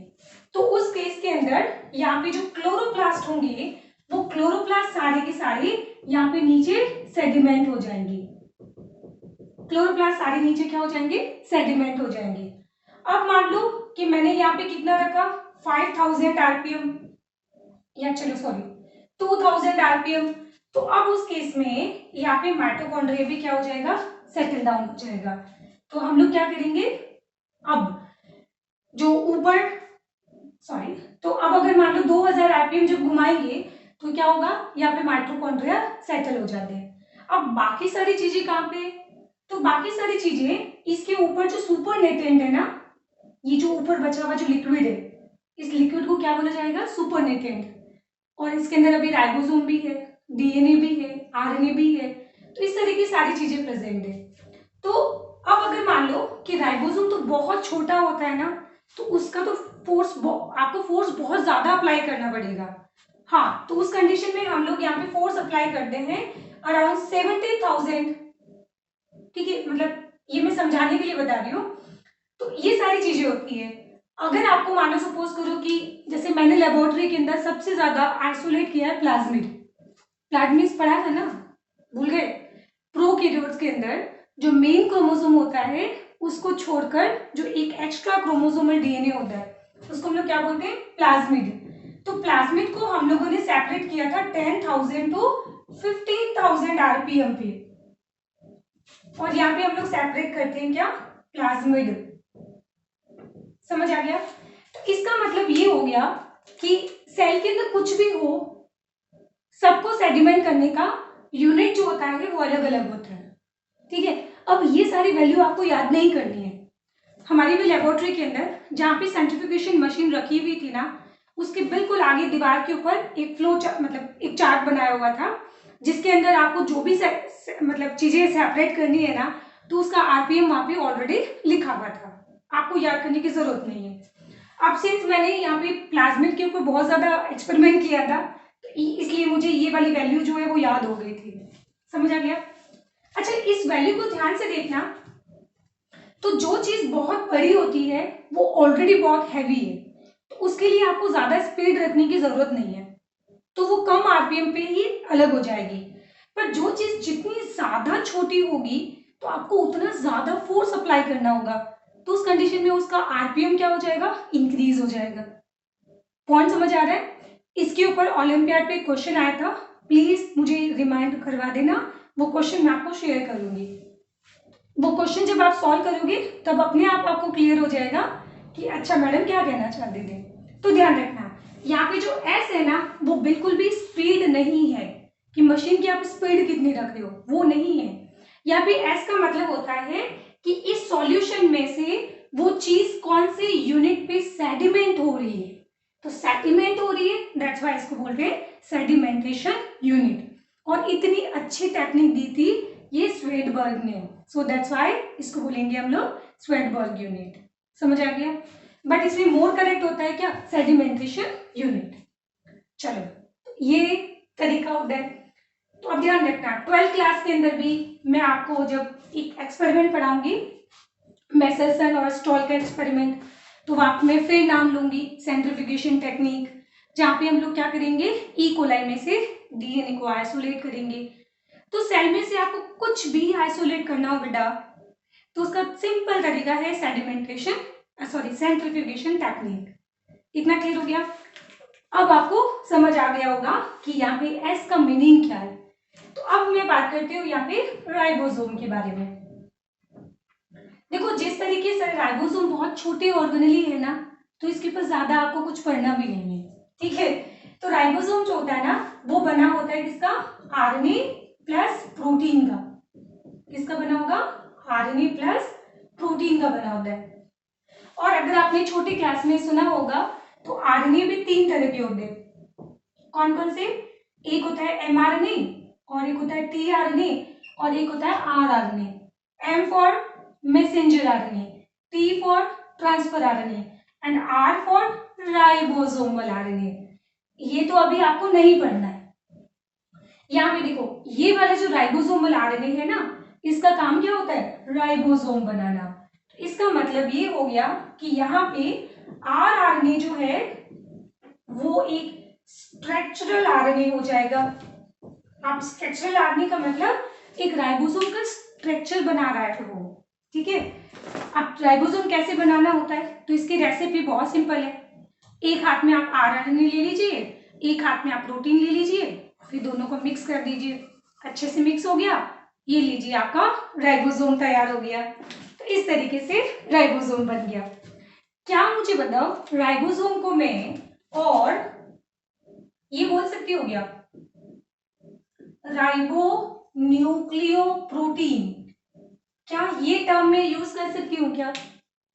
तो उस केस के अंदर यहाँ पे जो क्लोरोप्लास्ट होंगे, वो क्लोरोप्लास्ट सारे के सारे यहाँ पे नीचे सेडिमेंट हो जाएंगे। क्लोरोप्लास्ट सारे नीचे क्या हो जाएंगे? सेडिमेंट हो जाएंगे। अब मान लो कि मैंने यहाँ पे कितना रखा? 5000 आरपीएम, या चलो सॉरी 2000 आरपीएम। तो अब उस केस में यहाँ पे माइटोकॉन्ड्रिया भी क्या हो जाएगा? सेटल डाउन हो जाएगा। तो हम लोग क्या करेंगे, अब जो ऊपर सॉरी तो अब अगर मान लो 2000 आरपीएम जब घुमाएंगे तो क्या होगा? यहाँ पे माइटोकॉन्ड्रिया सेटल हो जाते हैं। अब बाकी सारी चीजें कहाँ पे? तो बाकी सारी चीजें इसके ऊपर जो सुपर नेटेंट है ना, ये जो ऊपर बचा हुआ जो लिक्विड है, इस लिक्विड को क्या बोला जाएगा? सुपर नेटेंट। और इसके अंदर अभी राइबोसोम भी है, डीएनए भी है, आरएनए भी है, तो इस तरह की सारी चीजें प्रेजेंट है। तो अब अगर मान लो कि राइबोसोम तो बहुत छोटा होता है ना, तो उसका तो फोर्स आपको फोर्स बहुत ज्यादा अप्लाई करना पड़ेगा। हाँ, तो उस कंडीशन में हम लोग यहाँ पे फोर्स अप्लाई करते हैं अराउंड 70,000, ठीक है, मतलब ये मैं समझाने के लिए बता रही हूँ। तो ये सारी चीजें होती है। अगर आपको मानो सपोज करो कि जैसे मैंने लेबोरेटरी के अंदर सबसे ज्यादा आइसोलेट किया है प्लाज्मिड, प्लाज्मिड पढ़ा था ना, भूल गए? प्रोकैरियोट्स के अंदर जो मेन क्रोमोसोम होता है उसको छोड़कर जो एक एक्स्ट्रा क्रोमोसोमल डीएनए होता है उसको हम लोग क्या बोलते हैं? प्लाज्मिड। तो प्लाज्मिड को हम लोगों ने सेपरेट किया था 10,000 टू 15,000 आरपीएम पे, और यहाँ पे हम लोग सेपरेट करते हैं क्या? प्लाज्मिड। समझ आ गया? तो इसका मतलब ये हो गया कि सेल के अंदर कुछ भी हो, सबको सेडिमेंट करने का यूनिट जो होता है वो अलग अलग होता है, ठीक है। अब ये सारी वैल्यू आपको याद नहीं करनी है। हमारी भी लेबोरेटरी के अंदर जहाँ पे सेंट्रीफ्यूगेशन मशीन रखी हुई थी ना, उसके बिल्कुल आगे दीवार के ऊपर एक फ्लो मतलब एक चार्ट बनाया हुआ था, जिसके अंदर आपको जो भी मतलब चीजें सेपरेट करनी है ना, तो उसका आरपीएम वहां पे ऑलरेडी लिखा हुआ था, आपको याद करने की जरूरत नहीं है। अब सिंस मैंने यहाँ पे प्लाज्मिड के ऊपर बहुत ज्यादा एक्सपेरिमेंट किया था, तो इसलिए मुझे ये वाली वैल्यू जो है वो याद हो गई थी। समझ आ गया? अच्छा, इस वैल्यू को ध्यान से देखना। तो जो चीज बहुत बड़ी होती है वो ऑलरेडी बहुत हैवी है, तो उसके लिए आपको ज्यादा स्पीड रखने की जरूरत नहीं है, तो वो कम आरपीएम पे ही अलग हो जाएगी। पर जो चीज जितनी ज्यादा छोटी होगी तो आपको उतना ज्यादा फोर्स अप्लाई करना होगा, तो उस कंडीशन में उसका आरपीएम क्या हो जाएगा? इंक्रीज हो जाएगा। पॉइंट समझ आ रहा है? इसके ऊपर ओलंपियाड पे क्वेश्चन आया था, प्लीज मुझे रिमाइंड करवा देना, वो क्वेश्चन मैं आपको शेयर करूंगी। वो क्वेश्चन जब आप सॉल्व करोगे तब अपने आप आपको क्लियर हो जाएगा कि अच्छा मैडम क्या कहना चाहते थे। तो ध्यान रखना, यहाँ पे जो एस है ना वो बिल्कुल भी स्पीड नहीं है कि मशीन की आप स्पीड कितनी रख रहे हो, वो नहीं है। यहाँ पे एस का मतलब होता है कि इस सॉल्यूशन में से वो चीज कौन से यूनिट पे सेडिमेंट हो रही है। तो सेडिमेंट हो रही है, दैट्स व्हाई इसको बोलते हैं सेडिमेंटेशन यूनिट। और इतनी अच्छी टेक्निक दी थी ये स्वेडबर्ग ने, सो दैट्स व्हाई इसको बोलेंगे हम लोग स्वेडबर्ग यूनिट। समझ आ गया? बट इसमें मोर करेक्ट होता है क्या, सेडिमेंटेशन यूनिट। चलो ये तरीका होता है। तो अब ध्यान रखना 12th क्लास के अंदर भी मैं आपको जब एक एक्सपेरिमेंट पढ़ाऊंगी, मेसलसन और स्टॉल का एक्सपेरिमेंट, तो वहां मैं फिर नाम लूंगी सेंट्रीफ्यूगेशन टेक्निक, जहां पे हम लोग क्या करेंगे, ई कोलाई में से डीएनए को आइसोलेट करेंगे। तो सेल में से आपको कुछ भी आइसोलेट करना हो बेटा, तो उसका सिंपल तरीका है सेंट्रीफ्यूगेशन टेक्निक। इतना क्लियर हो गया? अब आपको समझ आ गया होगा कि यहाँ पे एस का मीनिंग क्या है। तो अब मैं बात करती हूँ यहाँ पे राइबोसोम के बारे में। देखो जिस तरीके से राइबोसोम बहुत छोटे ऑर्गेनेली है ना, तो इसके ऊपर ज्यादा आपको कुछ पढ़ना भी नहीं है, ठीक है। तो राइबोसोम जो होता है ना वो बना होता है किसका, आरएनए प्लस प्रोटीन का। किसका बना होगा, आरएनए प्लस प्रोटीन का बना होता है। और अगर आपने छोटी क्लास में सुना होगा तो आरएनए भी 3 तरह के होते हैं। कौन कौन से, एक होता है एमआरएनए, और एक होता है टीआरएनए, और एक होता है rRNA. M for messenger RNA, T for transfer RNA, and R for ribosomal RNA. ये तो अभी आपको नहीं पढ़ना है। यहाँ पे देखो ये वाला जो राइबोसोमल आरएनए है ना, इसका काम क्या होता है, राइबोसोम बनाना। इसका मतलब ये हो गया कि यहाँ पे आरआरएनए जो है वो एक स्ट्रक्चरल आरएनए हो जाएगा। आप स्ट्रक्चरल आरएनए का मतलब एक राइबोसोम का स्ट्रक्चर बना रहा है वो, ठीक है। अब राइबोसोम कैसे बनाना होता है, तो इसकी रेसिपी बहुत सिंपल है। एक हाथ में आप आरआरएनए ले लीजिए, एक हाथ में आप प्रोटीन ले लीजिए, फिर दोनों को मिक्स कर दीजिए। अच्छे से मिक्स हो गया, ये लीजिए आपका राइबोसोम तैयार हो गया। तो इस तरीके से राइबोसोम बन गया। क्या मुझे बताओ, राइबोसोम को मैं और ये बोल सकती हो गया राइबो न्यूक्लियो प्रोटीन, क्या ये टर्म में यूज कर सकती हूँ क्या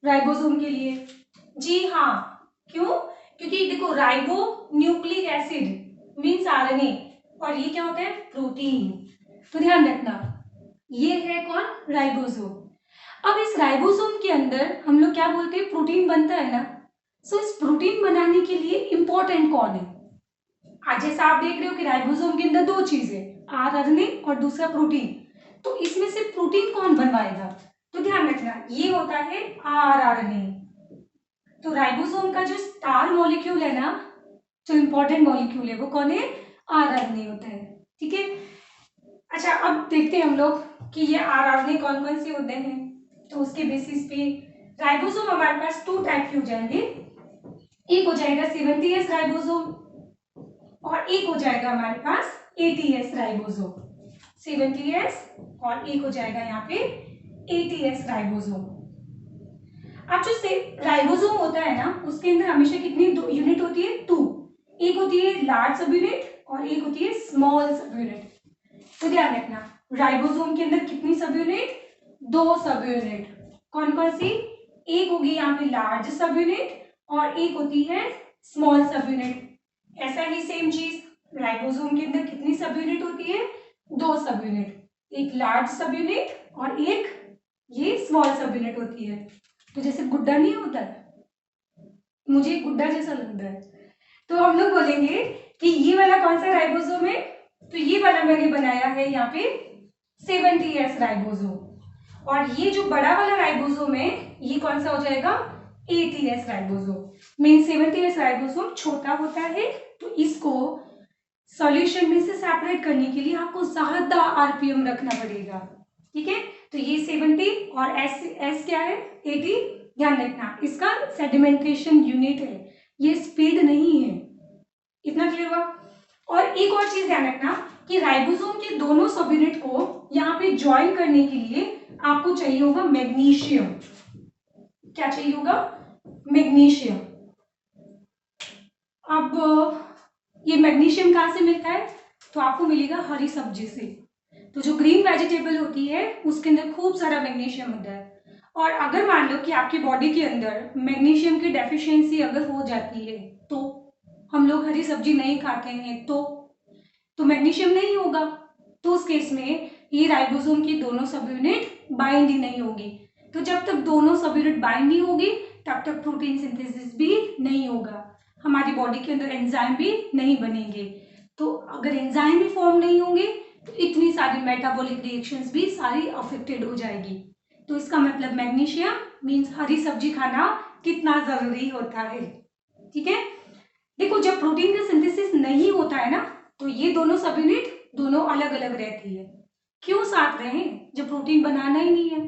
राइबोसोम के लिए? जी हाँ। क्यों? क्योंकि देखो ribo nucleic acid means RNA, और ये क्या होता है, प्रोटीन। तो ध्यान रखना ये है कौन, राइबोसोम। अब इस राइबोसोम के अंदर हम लोग क्या बोलते हैं, प्रोटीन बनता है ना। सो इस प्रोटीन बनाने के लिए इंपॉर्टेंट कौन है? आज जैसा आप देख रहे हो कि राइबोसोम के अंदर 2 चीजें, आरआरएनए और दूसरा प्रोटीन, तो इसमें से प्रोटीन कौन बनवाएगा? तो ध्यान रखना ये होता है आरआरएनए। तो राइबोसोम का जो स्टार मॉलिक्यूल है ना, जो इंपॉर्टेंट मॉलिक्यूल है वो कौन है, आरआरएनए होता है, ठीक है। अच्छा अब देखते हैं हम लोग कि ये आरआरएनए कौन कौन से होते हैं। तो उसके बेसिस पे राइबोसोम हमारे पास 2 टाइप के हो जाएंगे। एक हो जाएगा 70S राइबोसोम और एक हो जाएगा हमारे पास 80S राइबोसोम। 70S और एक हो जाएगा यहाँ पे 80S राइबोसोम। अब जो राइबोसोम होता है ना उसके अंदर हमेशा कितनी यूनिट होती है, 2। एक होती है लार्ज सब यूनिट और एक होती है स्मॉल सब यूनिट। तो ध्यान रखना राइबोसोम के अंदर कितनी सब यूनिट, 2 सब यूनिट। कौन कौन सी, एक होगी यहाँ पे लार्ज सब यूनिट और एक होती है स्मॉल सब यूनिट। ऐसा ही सेम चीज राइबोसोम के अंदर कितनी सब यूनिट होती है, 2 सब यूनिट, एक लार्ज सब यूनिट और एक ये स्मॉल सब यूनिट होती है। तो जैसे गुड्डा नहीं होता है, मुझे गुड्डा जैसा लगता है, तो हम लोग बोलेंगे कि ये वाला कौन सा राइबोसोम है, तो ये वाला मैंने बनाया है यहाँ पे 70S राइबोसोम, और ये जो बड़ा वाला राइबोसोम है ये कौन सा हो जाएगा, 80S ribosome. Mean 70S ribosome छोटा होता है, तो इसको सॉल्यूशन में से सेपरेट करने के लिए आपको ज्यादा आरपीएम रखना पड़ेगा, ठीक है। तो ये 70 और एस क्या है, 80। ध्यान रखना इसका सेडिमेंटेशन यूनिट है, ये स्पीड नहीं है। इतना क्लियर हुआ? और एक और चीज ध्यान रखना कि राइबोसोम के दोनों सब यूनिट को यहाँ पे ज्वाइन करने के लिए आपको चाहिए होगा मैग्नीशियम। क्या चाहिए होगा, मैग्नीशियम। अब ये मैग्नीशियम कहाँ से मिलता है? तो आपको मिलेगा हरी सब्जी से। तो जो ग्रीन वेजिटेबल होती है उसके अंदर खूब सारा मैग्नीशियम होता है। और अगर मान लो कि आपकी बॉडी के अंदर मैग्नीशियम की डेफिशिएंसी अगर हो जाती है, तो हम लोग हरी सब्जी नहीं खाते हैं तो मैग्नीशियम नहीं होगा। तो उस केस में ये राइबोसोम की दोनों सब यूनिट बाइंड ही नहीं होगी। तो जब तक दोनों सब यूनिट बाइंड नहीं होगी तब तक प्रोटीन सिंथेसिस भी नहीं होगा, हमारी बॉडी के अंदर एंजाइम भी नहीं बनेंगे। तो अगर एंजाइम भी फॉर्म नहीं होंगे तो इतनी सारी मेटाबॉलिक रिएक्शंस भी सारी अफेक्टेड हो जाएगी। तो इसका मतलब मैग्नीशियम मीन्स हरी सब्जी खाना कितना जरूरी होता है। ठीक है, देखो जब प्रोटीन का सिंथेसिस नहीं होता है ना तो ये दोनों सब यूनिट दोनों अलग अलग रहती है। क्यों साथ रहे जब प्रोटीन बनाना ही नहीं है?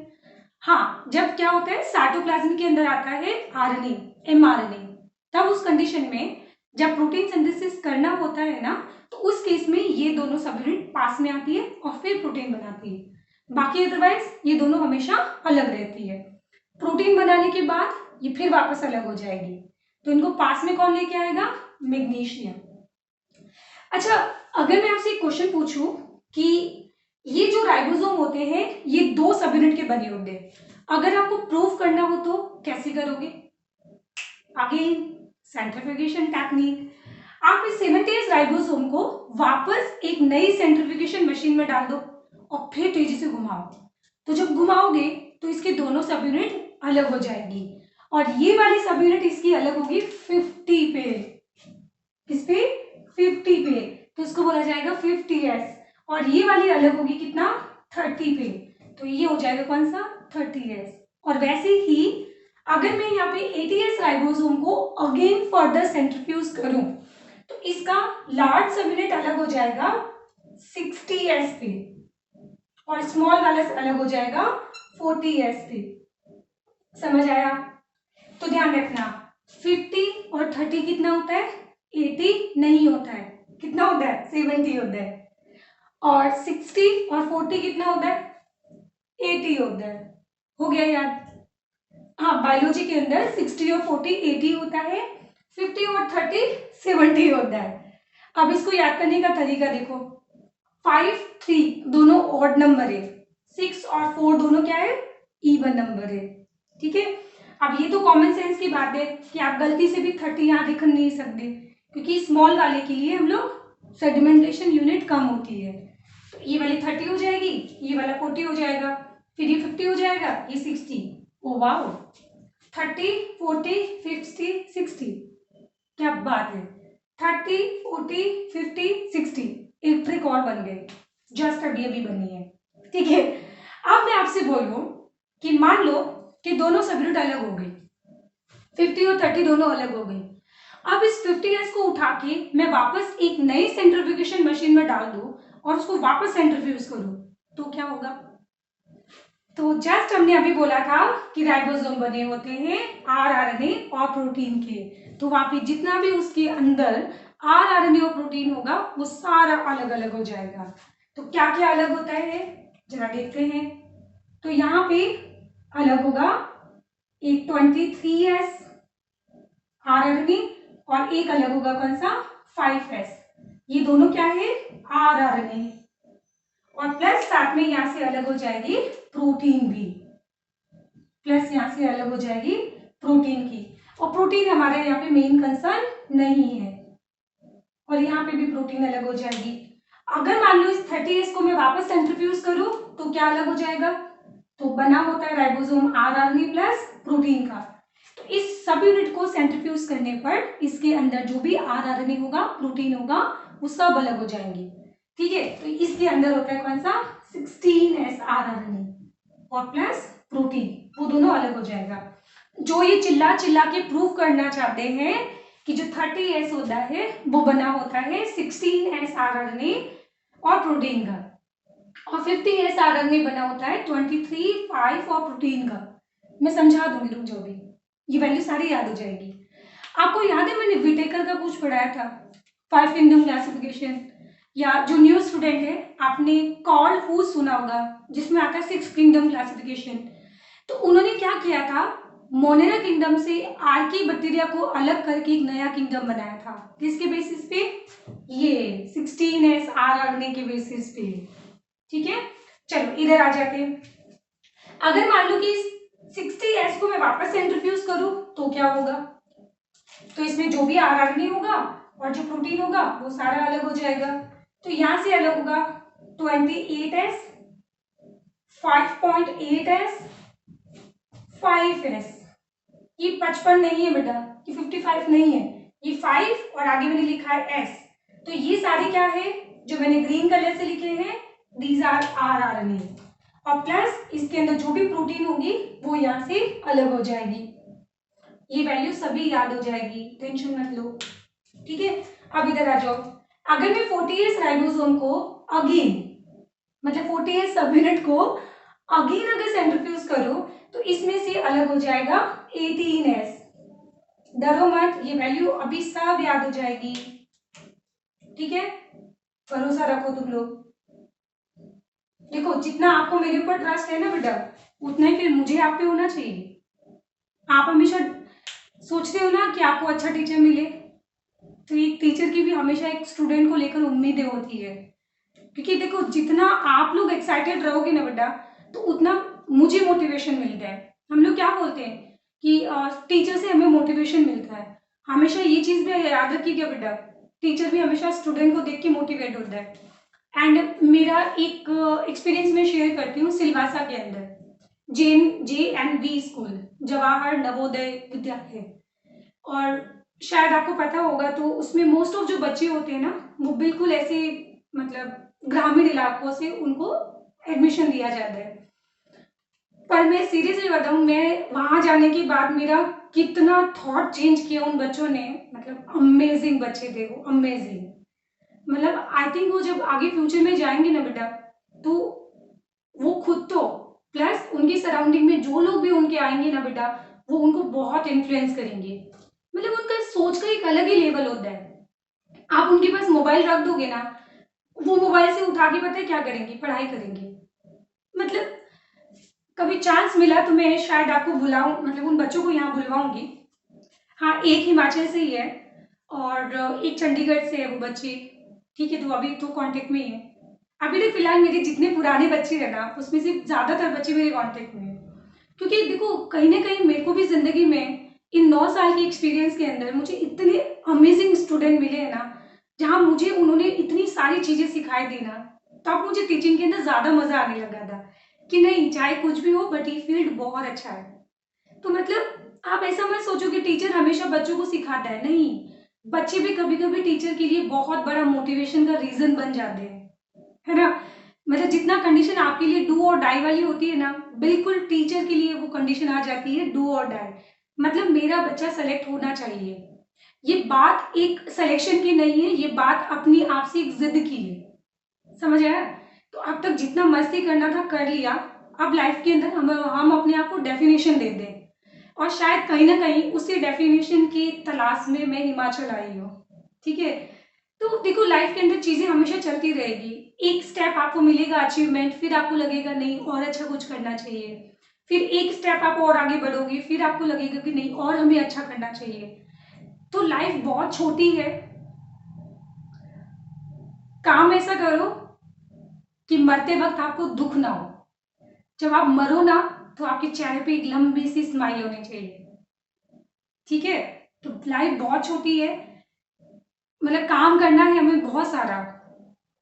हाँ, जब क्या होता है साइटोप्लाज्म के अंदर आता है आरएनए, एमआरएनए, तब उस कंडीशन में जब प्रोटीन सिंथेसिस करना होता है ना तो उस केस में ये दोनों सब यूनिट पास में आती है और फिर प्रोटीन बनाती है। बाकी अदरवाइज ये दोनों हमेशा अलग रहती है। प्रोटीन बनाने के बाद ये फिर वापस अलग हो जाएगी। तो इनको पास में कौन लेके आएगा? मैग्नीशियम। अच्छा, अगर मैं आपसे एक क्वेश्चन पूछूं कि ये जो राइबोसोम होते हैं ये 2 सब यूनिट के बने होते हैं, अगर आपको प्रूव करना हो तो कैसे करोगे? Again centrifugation technique. आप इस सिमेंटियस राइबोसोम को वापस एक नई सेंट्रीफ्यूगेशन मशीन में डाल दो और फिर तेजी से घुमाओ। तो जब घुमाओगे तो इसके दोनों सब यूनिट अलग हो जाएगी और ये वाली सब यूनिट इसकी अलग होगी 50 पे। किस पे? 50 पे। तो इसको बोला जाएगा 50s। और ये वाली अलग होगी कितना? 30 पे। तो ये हो जाएगा कौन सा? 30s। और वैसे ही अगर मैं यहाँ पे 80s राइबोसोम को अगेन फर्दर सेंट्रीफ्यूज करूं तो इसका लार्ज सब यूनिट अलग हो जाएगा 60s पे और स्मॉल वाला अलग हो जाएगा 40s पे। समझ आया? तो ध्यान रखना 50 और 30 कितना होता है? 80 नहीं होता है। कितना होता है? 70 होता है। और 60 और 40 कितना होता है? 80 होता है। हो गया याद? हाँ, बायोलॉजी के अंदर 60 और 40 80 होता है, 50 और 30 70 होता है। अब इसको याद करने का तरीका देखो, 5 3 दोनों ऑड नंबर है, 6 और 4 दोनों क्या है? इवन नंबर है। ठीक है, अब ये तो कॉमन सेंस की बात है कि आप गलती से भी 30 यहाँ लिख नहीं सकते क्योंकि स्मॉल वाले के लिए हम लोग सेडिमेंटेशन यूनिट कम होती है। तो ये वाली 30 हो जाएगी, ये वाला 40 हो जाएगा, फिर ये 50 हो जाएगा, ये 60। ओ वाओ, 30 40 50 60, क्या बात है। 30 40 50 60 एक ट्रिक और बन गई, जस्ट अभी अभी बनी है। ठीक है, अब मैं आपसे बोलूं कि मान लो कि दोनों सब यूनिट अलग हो गई, 50 और 30 दोनों अलग हो गई। अब इस 50s को उठा के मैं वापस एक नई सेंट्रीफ्यूगेशन मशीन में डाल दूं और उसको वापस सेंट्रीफ्यूज करूं तो क्या होगा? तो जस्ट हमने अभी बोला था कि राइबोसोम बने होते हैं आरएनए और प्रोटीन के। तो वहां पे जितना भी उसके अंदर आरएनए और प्रोटीन होगा वो सारा अलग अलग हो जाएगा। तो क्या क्या अलग होता है जरा देखते हैं। तो यहाँ पे अलग होगा एक 23s आरएनए और एक अलग होगा कौन सा? 5s। ये दोनों क्या है? आरएनए। और प्लस साथ में यहां से अलग हो जाएगी प्रोटीन भी, प्लस यहां से अलग हो जाएगी प्रोटीन की। और प्रोटीन हमारे यहाँ पे मेन कंसर्न नहीं है और यहाँ पे भी प्रोटीन अलग हो जाएगी। अगर मान लो इस 30s को मैं वापस सेंट्रीफ्यूज करूं तो क्या अलग हो जाएगा? तो बना होता है राइबोसोम आरएनए प्लस प्रोटीन का। तो इस सब यूनिट को सेंट्रीफ्यूज करने पर इसके अंदर जो भी आरएनए होगा प्रोटीन होगा वो सब अलग हो जाएंगे। ठीक है, तो इसके अंदर होता है कौन सा? 16s आरएनए और प्लस प्रोटीन, वो दोनों अलग हो जाएगा। जो ये चिल्ला चिल्ला के प्रूव करना चाहते हैं कि जो 30s होता है वो बना होता है 16s आरएनए और प्रोटीन का, और 50s आरएनए बना होता है 23 5 और प्रोटीन का। मैं समझा दूंगी, रुक जाओ भी, ये वैल्यू सारी याद हो जाएगी। आपको याद है मैंने विटेकर का कुछ पढ़ाया था, 5 किंगडम क्लासिफिकेशन, या जो न्यू स्टूडेंट है आपने कॉल हु सुना होगा जिसमें आता है 6 किंगडम क्लासिफिकेशन। तो उन्होंने क्या किया था, मोनेरा किंगडम से आर्कीबैक्टीरिया को अलग करके एक नया किंगडम बनाया था। किसके बेसिस पे? ये 16S आरआरएनए के बेसिस पे। ठीक है, चलो इधर आ जाते हैं। अगर मान लो कि 60S को मैं वापस सेंट्रीफ्यूज करूं तो क्या होगा? तो इसमें जो भी आरआरएनए होगा और जो प्रोटीन होगा वो सारा अलग हो जाएगा। तो यहां से अलग होगा 28S, 5.8S, 5S। ये 55 नहीं है बेटा, ये 55 नहीं है, ये 5 और आगे मैंने लिखा है S। तो ये सारे क्या है जो मैंने ग्रीन कलर से लिखे हैं, दीज आर आरआरएनए। और प्लस इसके अंदर जो भी प्रोटीन होगी वो यहाँ से अलग हो जाएगी। ये वैल्यू सभी याद हो जाएगी, टेंशन मत लो। ठीक है, अब इधर आ जाओ। अगर मैं 40S राइबोसोम को अगेन, मतलब 40S सब यूनिट को अगेन अगर सेंट्रीफ्यूज करो तो इसमें से अलग हो जाएगा 18S। डरो मत, ये वैल्यू अभी सब याद हो जाएगी। ठीक है, भरोसा रखो तुम लोग। देखो जितना आपको मेरे ऊपर ट्रस्ट है ना बेटा, उतना ही फिर मुझे आप पे होना चाहिए। आप हमेशा सोचते हो ना कि आपको अच्छा टीचर मिले, तो एक टीचर की भी हमेशा एक स्टूडेंट को लेकर उम्मीदें होती है। क्योंकि देखो जितना आप लोग एक्साइटेड रहोगे ना बेटा, तो उतना मुझे मोटिवेशन मिलता है। हम लोग क्या बोलते हैं कि टीचर से हमें मोटिवेशन मिलता है। हमेशा ये चीज भी याद रखिएगा बेटा, टीचर भी हमेशा स्टूडेंट को देख के मोटिवेट होता है। एंड मेरा एक एक्सपीरियंस मैं शेयर करती हूँ सिलवासा के अंदर, JNV स्कूल, जवाहर नवोदय विद्यालय। और शायद आपको पता होगा, तो उसमें मोस्ट ऑफ जो बच्चे होते हैं ना, वो बिल्कुल ऐसे मतलब ग्रामीण इलाकों से उनको एडमिशन दिया जाता है। पर मैं सीरियसली बताऊं, मैं वहां जाने के बाद मेरा कितना थॉट चेंज किया उन बच्चों ने। मतलब अमेजिंग बच्चे थे वो, अमेजिंग। मतलब आई थिंक वो जब आगे फ्यूचर में जाएंगे ना बेटा, तो वो खुद तो प्लस उनकी सराउंडिंग में जो लोग भी उनके आएंगे ना बेटा, वो उनको बहुत इन्फ्लुएंस करेंगे। मतलब उनका सोच का एक अलग ही लेवल होता है। आप उनके पास मोबाइल रख दोगे ना, वो मोबाइल से उठा के पता है क्या करेंगे? पढ़ाई करेंगे। मतलब कभी चांस मिला तो मैं शायद आपको बुलाऊं, मतलब उन बच्चों को यहाँ बुलवाऊंगी। हाँ, एक हिमाचल से ही है और एक चंडीगढ़ से है वो बच्चे। ठीक है, तो अभी तो कांटेक्ट में ही है। अभी तो फिलहाल मेरे जितने पुराने बच्चे हैं ना, उसमें से ज्यादातर बच्चे मेरे कांटेक्ट में हैं। क्योंकि देखो कहीं ना कहीं मेरे को भी जिंदगी में इन 9 साल की एक्सपीरियंस के अंदर मुझे इतने अमेजिंग स्टूडेंट मिले हैं ना, जहाँ मुझे उन्होंने इतनी सारी चीजें सिखाई दी ना, तब मुझे टीचिंग के अंदर ज्यादा मजा आने लगा था कि नहीं, चाहे कुछ भी हो बट ये फील्ड बहुत अच्छा है। तो मतलब आप ऐसा मत सोचो कि टीचर हमेशा बच्चों को सिखाता है, नहीं, बच्चे भी कभी कभी टीचर के लिए बहुत बड़ा मोटिवेशन का रीजन बन जाते हैं, है ना। मतलब जितना कंडीशन आपके लिए डू और डाई वाली होती है ना, बिल्कुल टीचर के लिए वो कंडीशन आ जाती है डू और डाई। मतलब मेरा बच्चा सेलेक्ट होना चाहिए। ये बात एक सिलेक्शन की नहीं है, ये बात अपनी आप से एक जिद की है। समझ आया? तो अब तक जितना मस्ती करना था कर लिया। अब लाइफ के अंदर हम अपने आप को डेफिनेशन दे दें, और शायद कहीं ना कहीं उसी डेफिनेशन की तलाश में मैं हिमाचल आई हूँ। ठीक है, तो देखो लाइफ के अंदर चीजें हमेशा चलती रहेगी। एक स्टेप आपको मिलेगा अचीवमेंट, फिर आपको लगेगा नहीं और अच्छा कुछ करना चाहिए। फिर एक स्टेप आप और आगे बढ़ोगे, फिर आपको लगेगा कि नहीं और हमें अच्छा करना चाहिए। तो लाइफ बहुत छोटी है। काम ऐसा करो कि मरते वक्त आपको दुख ना हो। जब आप मरो ना, तो आपके चेहरे पे एक लंबी सी स्माइल होनी चाहिए। ठीक है, तो लाइफ बहुत छोटी है। मतलब काम करना है हमें बहुत सारा।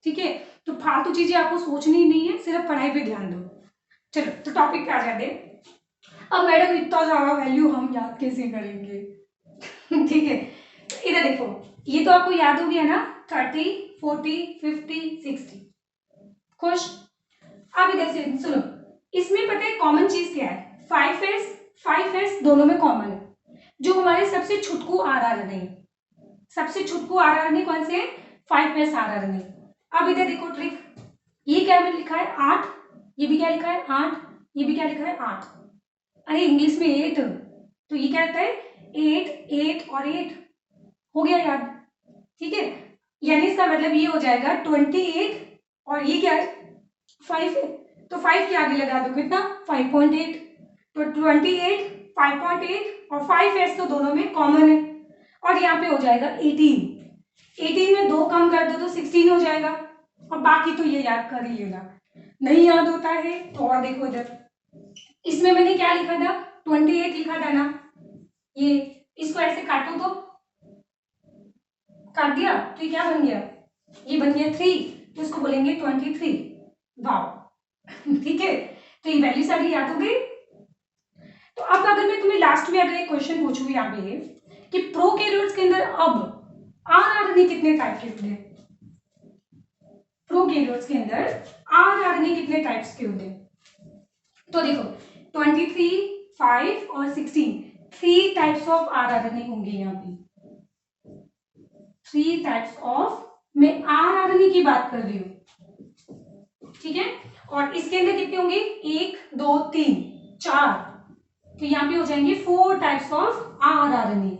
ठीक है, तो फालतू चीजें आपको सोचनी नहीं है, सिर्फ पढ़ाई पे ध्यान दो। चलो तो टॉपिक पे आ जाते हैं। अब मैडम इतना सारा वैल्यू हम याद कैसे करेंगे? ठीक है, तो इधर देखो, ये तो आपको याद हो गया ना, 30, 40, 50, 60। खुश? अब इधर से सुनो, इसमें पता है कॉमन चीज क्या है? 5S दोनों में कॉमन है। जो हमारे सबसे छुटकू आरआरएनए, सबसे छुटकू आरआरएनए कौन से? 5S rRNA. अब इधर देखो ट्रिक, ये क्या मैंने लिखा है? 8। ये भी क्या लिखा है? 8। ये भी क्या लिखा है? 8। अरे इंग्लिश में 8, तो ये क्या रहता है? 8, 8 और 8 हो गया याद। ठीक है, यानी इसका मतलब ये हो जाएगा 28 और ये क्या है? 5 है। तो 5 के आगे लगा दो कितना? 5.8। तो 28 5.8 और 5s तो दोनों में कॉमन है, और यहाँ पे हो जाएगा 18 में 2 कम कर दो तो 16 हो जाएगा, और बाकी तो ये याद कर ही लेना। नहीं याद होता है तो और देखो इधर, इसमें मैंने क्या लिखा था, 28 लिखा था ना, ये इसको ऐसे काटो तो काट दिया तो ये क्या बन गया, ये बन गया 3, तो इसको बोलेंगे 23। वाह ठीक है, तो ये वैल्यू सारी याद हो गई। तो अब अगर मैं तुम्हें लास्ट में अगर एक क्वेश्चन पूछूं यहाँ पे कि प्रोकैरियोट्स के अंदर अब आरआरएनए कितने टाइप के होते हैं, प्रोकैरियोट्स के अंदर आरआरएनए कितने टाइप्स के होते हैं, तो देखो 23, 5 और 16, 3 टाइप्स ऑफ आरआरएनए होंगे यहाँ पे, 3 टाइप्स ऑफ, मैं आरआरएनए की बात कर रही हूँ, ठीक है। और इसके अंदर कितने होंगे, 1 2 3 4, तो यहाँ पे हो जाएंगे 4 टाइप्स ऑफ आरआरएनए।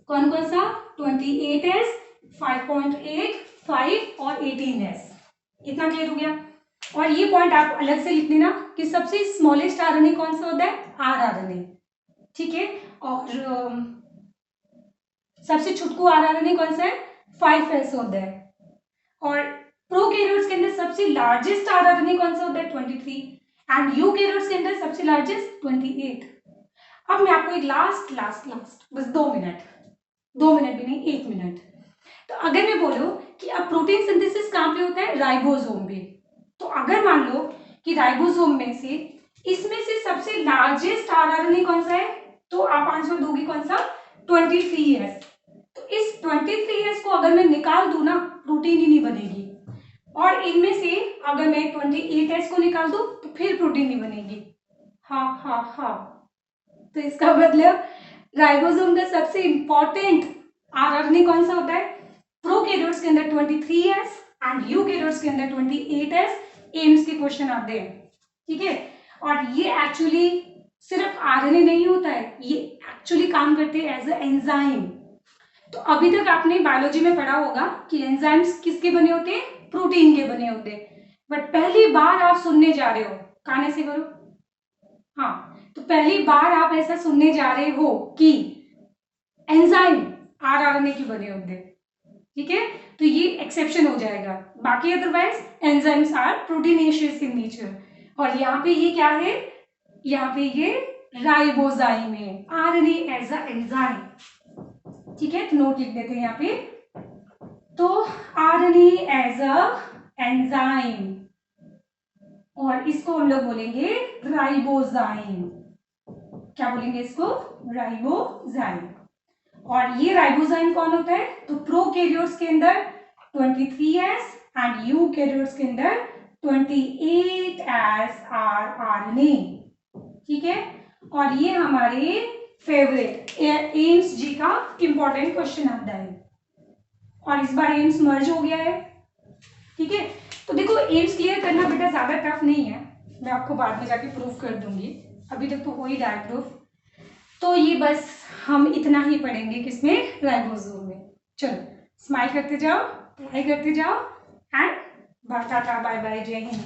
कौन कौन सा, 28s, 5.8, 5 और 18s। इतना क्लियर हो गया। और ये पॉइंट आप अलग से लिख लेना कि सबसे स्मॉलेस्ट आरएनए कौन सा होता है, आरआरएनए, ठीक है। और सबसे छोटकू आरआरएनए कौन सा है, 5s होता है। और प्रोकैरियोट्स के अंदर सबसे लार्जेस्ट आरआरएनए कौन सा होता है, 23, एंड यूकैरियोट्स के अंदर सबसे लार्जेस्ट 28। अब मैं आपको एक लास्ट बस 2 मिनट, 2 मिनट भी नहीं, 1 मिनट, तो अगर मैं बोलूं कि अब प्रोटीन सिंथेसिस कहाँ पे होता है, राइबोसोम पे, तो अगर मान लो कि राइबोसोम में से इसमें से सबसे लार्जेस्ट आरआरएनए कौन सा है, तो आप आंसर दोगी कौन सा, 23s। तो इस 23s को अगर मैं निकाल दूं ना, प्रोटीन ही नहीं बनेगी, और इनमें से अगर मैं 28s को निकाल दूं तो फिर प्रोटीन नहीं बनेगी। हाँ, तो इसका मतलब राइबोसोम का सबसे इंपॉर्टेंट आरआरएनए कौन सा होता है, प्रोकैरियोट्स के अंदर 23s एंड यूकैरियोट्स के अंदर 28s। एम्स के क्वेश्चन आते हैं, ठीक है। और ये एक्चुअली सिर्फ आरएनए नहीं होता है, ये एक्चुअली काम करते हैं एज अ एंजाइम। तो अभी तक आपने बायोलॉजी में पढ़ा होगा कि एंजाइम्स किसके बने होते हैं, प्रोटीन के बने होते हैं, बट पहली बार आप सुनने जा रहे हो, कान से करो, हाँ, तो पहली बार आप ऐसा सुनने जा रहे हो कि एंजाइम आरआरएनए के बने होते हैं, ठीक है। तो ये एक्सेप्शन हो जाएगा, बाकी otherwise enzymes are proteinaceous in nature. और यहाँ पे ये क्या है, यहाँ पे ये राइबोजाइम है, आरएनए एज अ एंजाइम, ठीक है। तो नोट लिख देते हैं यहाँ पे, तो आरएनए एज अ एंजाइम, और इसको हम लोग बोलेंगे राइबोजाइम। क्या बोलेंगे इसको, राइबोजाइम। और ये राइबोजाइम कौन होता है, तो प्रोकैरियोट्स के अंदर 23s एंड यूकैरियोट्स के अंदर 28s आरआरएनए, ठीक है। और ये हमारे फेवरेट एम्स जी का इंपॉर्टेंट क्वेश्चन आता है, और इस बार एम्स मर्ज हो गया है, ठीक है। तो देखो एम्स क्लियर करना बेटा ज्यादा टफ नहीं है, मैं आपको बाद में जाके प्रूफ कर दूंगी, अभी तक तो हो ही रहा है प्रूफ। तो ये बस हम इतना ही पढ़ेंगे किसमें, राइबोसोम में। चलो स्माइल करते जाओ, पढ़ाई करते जाओ, एंड टाटा बाय बाय, जय हिंद।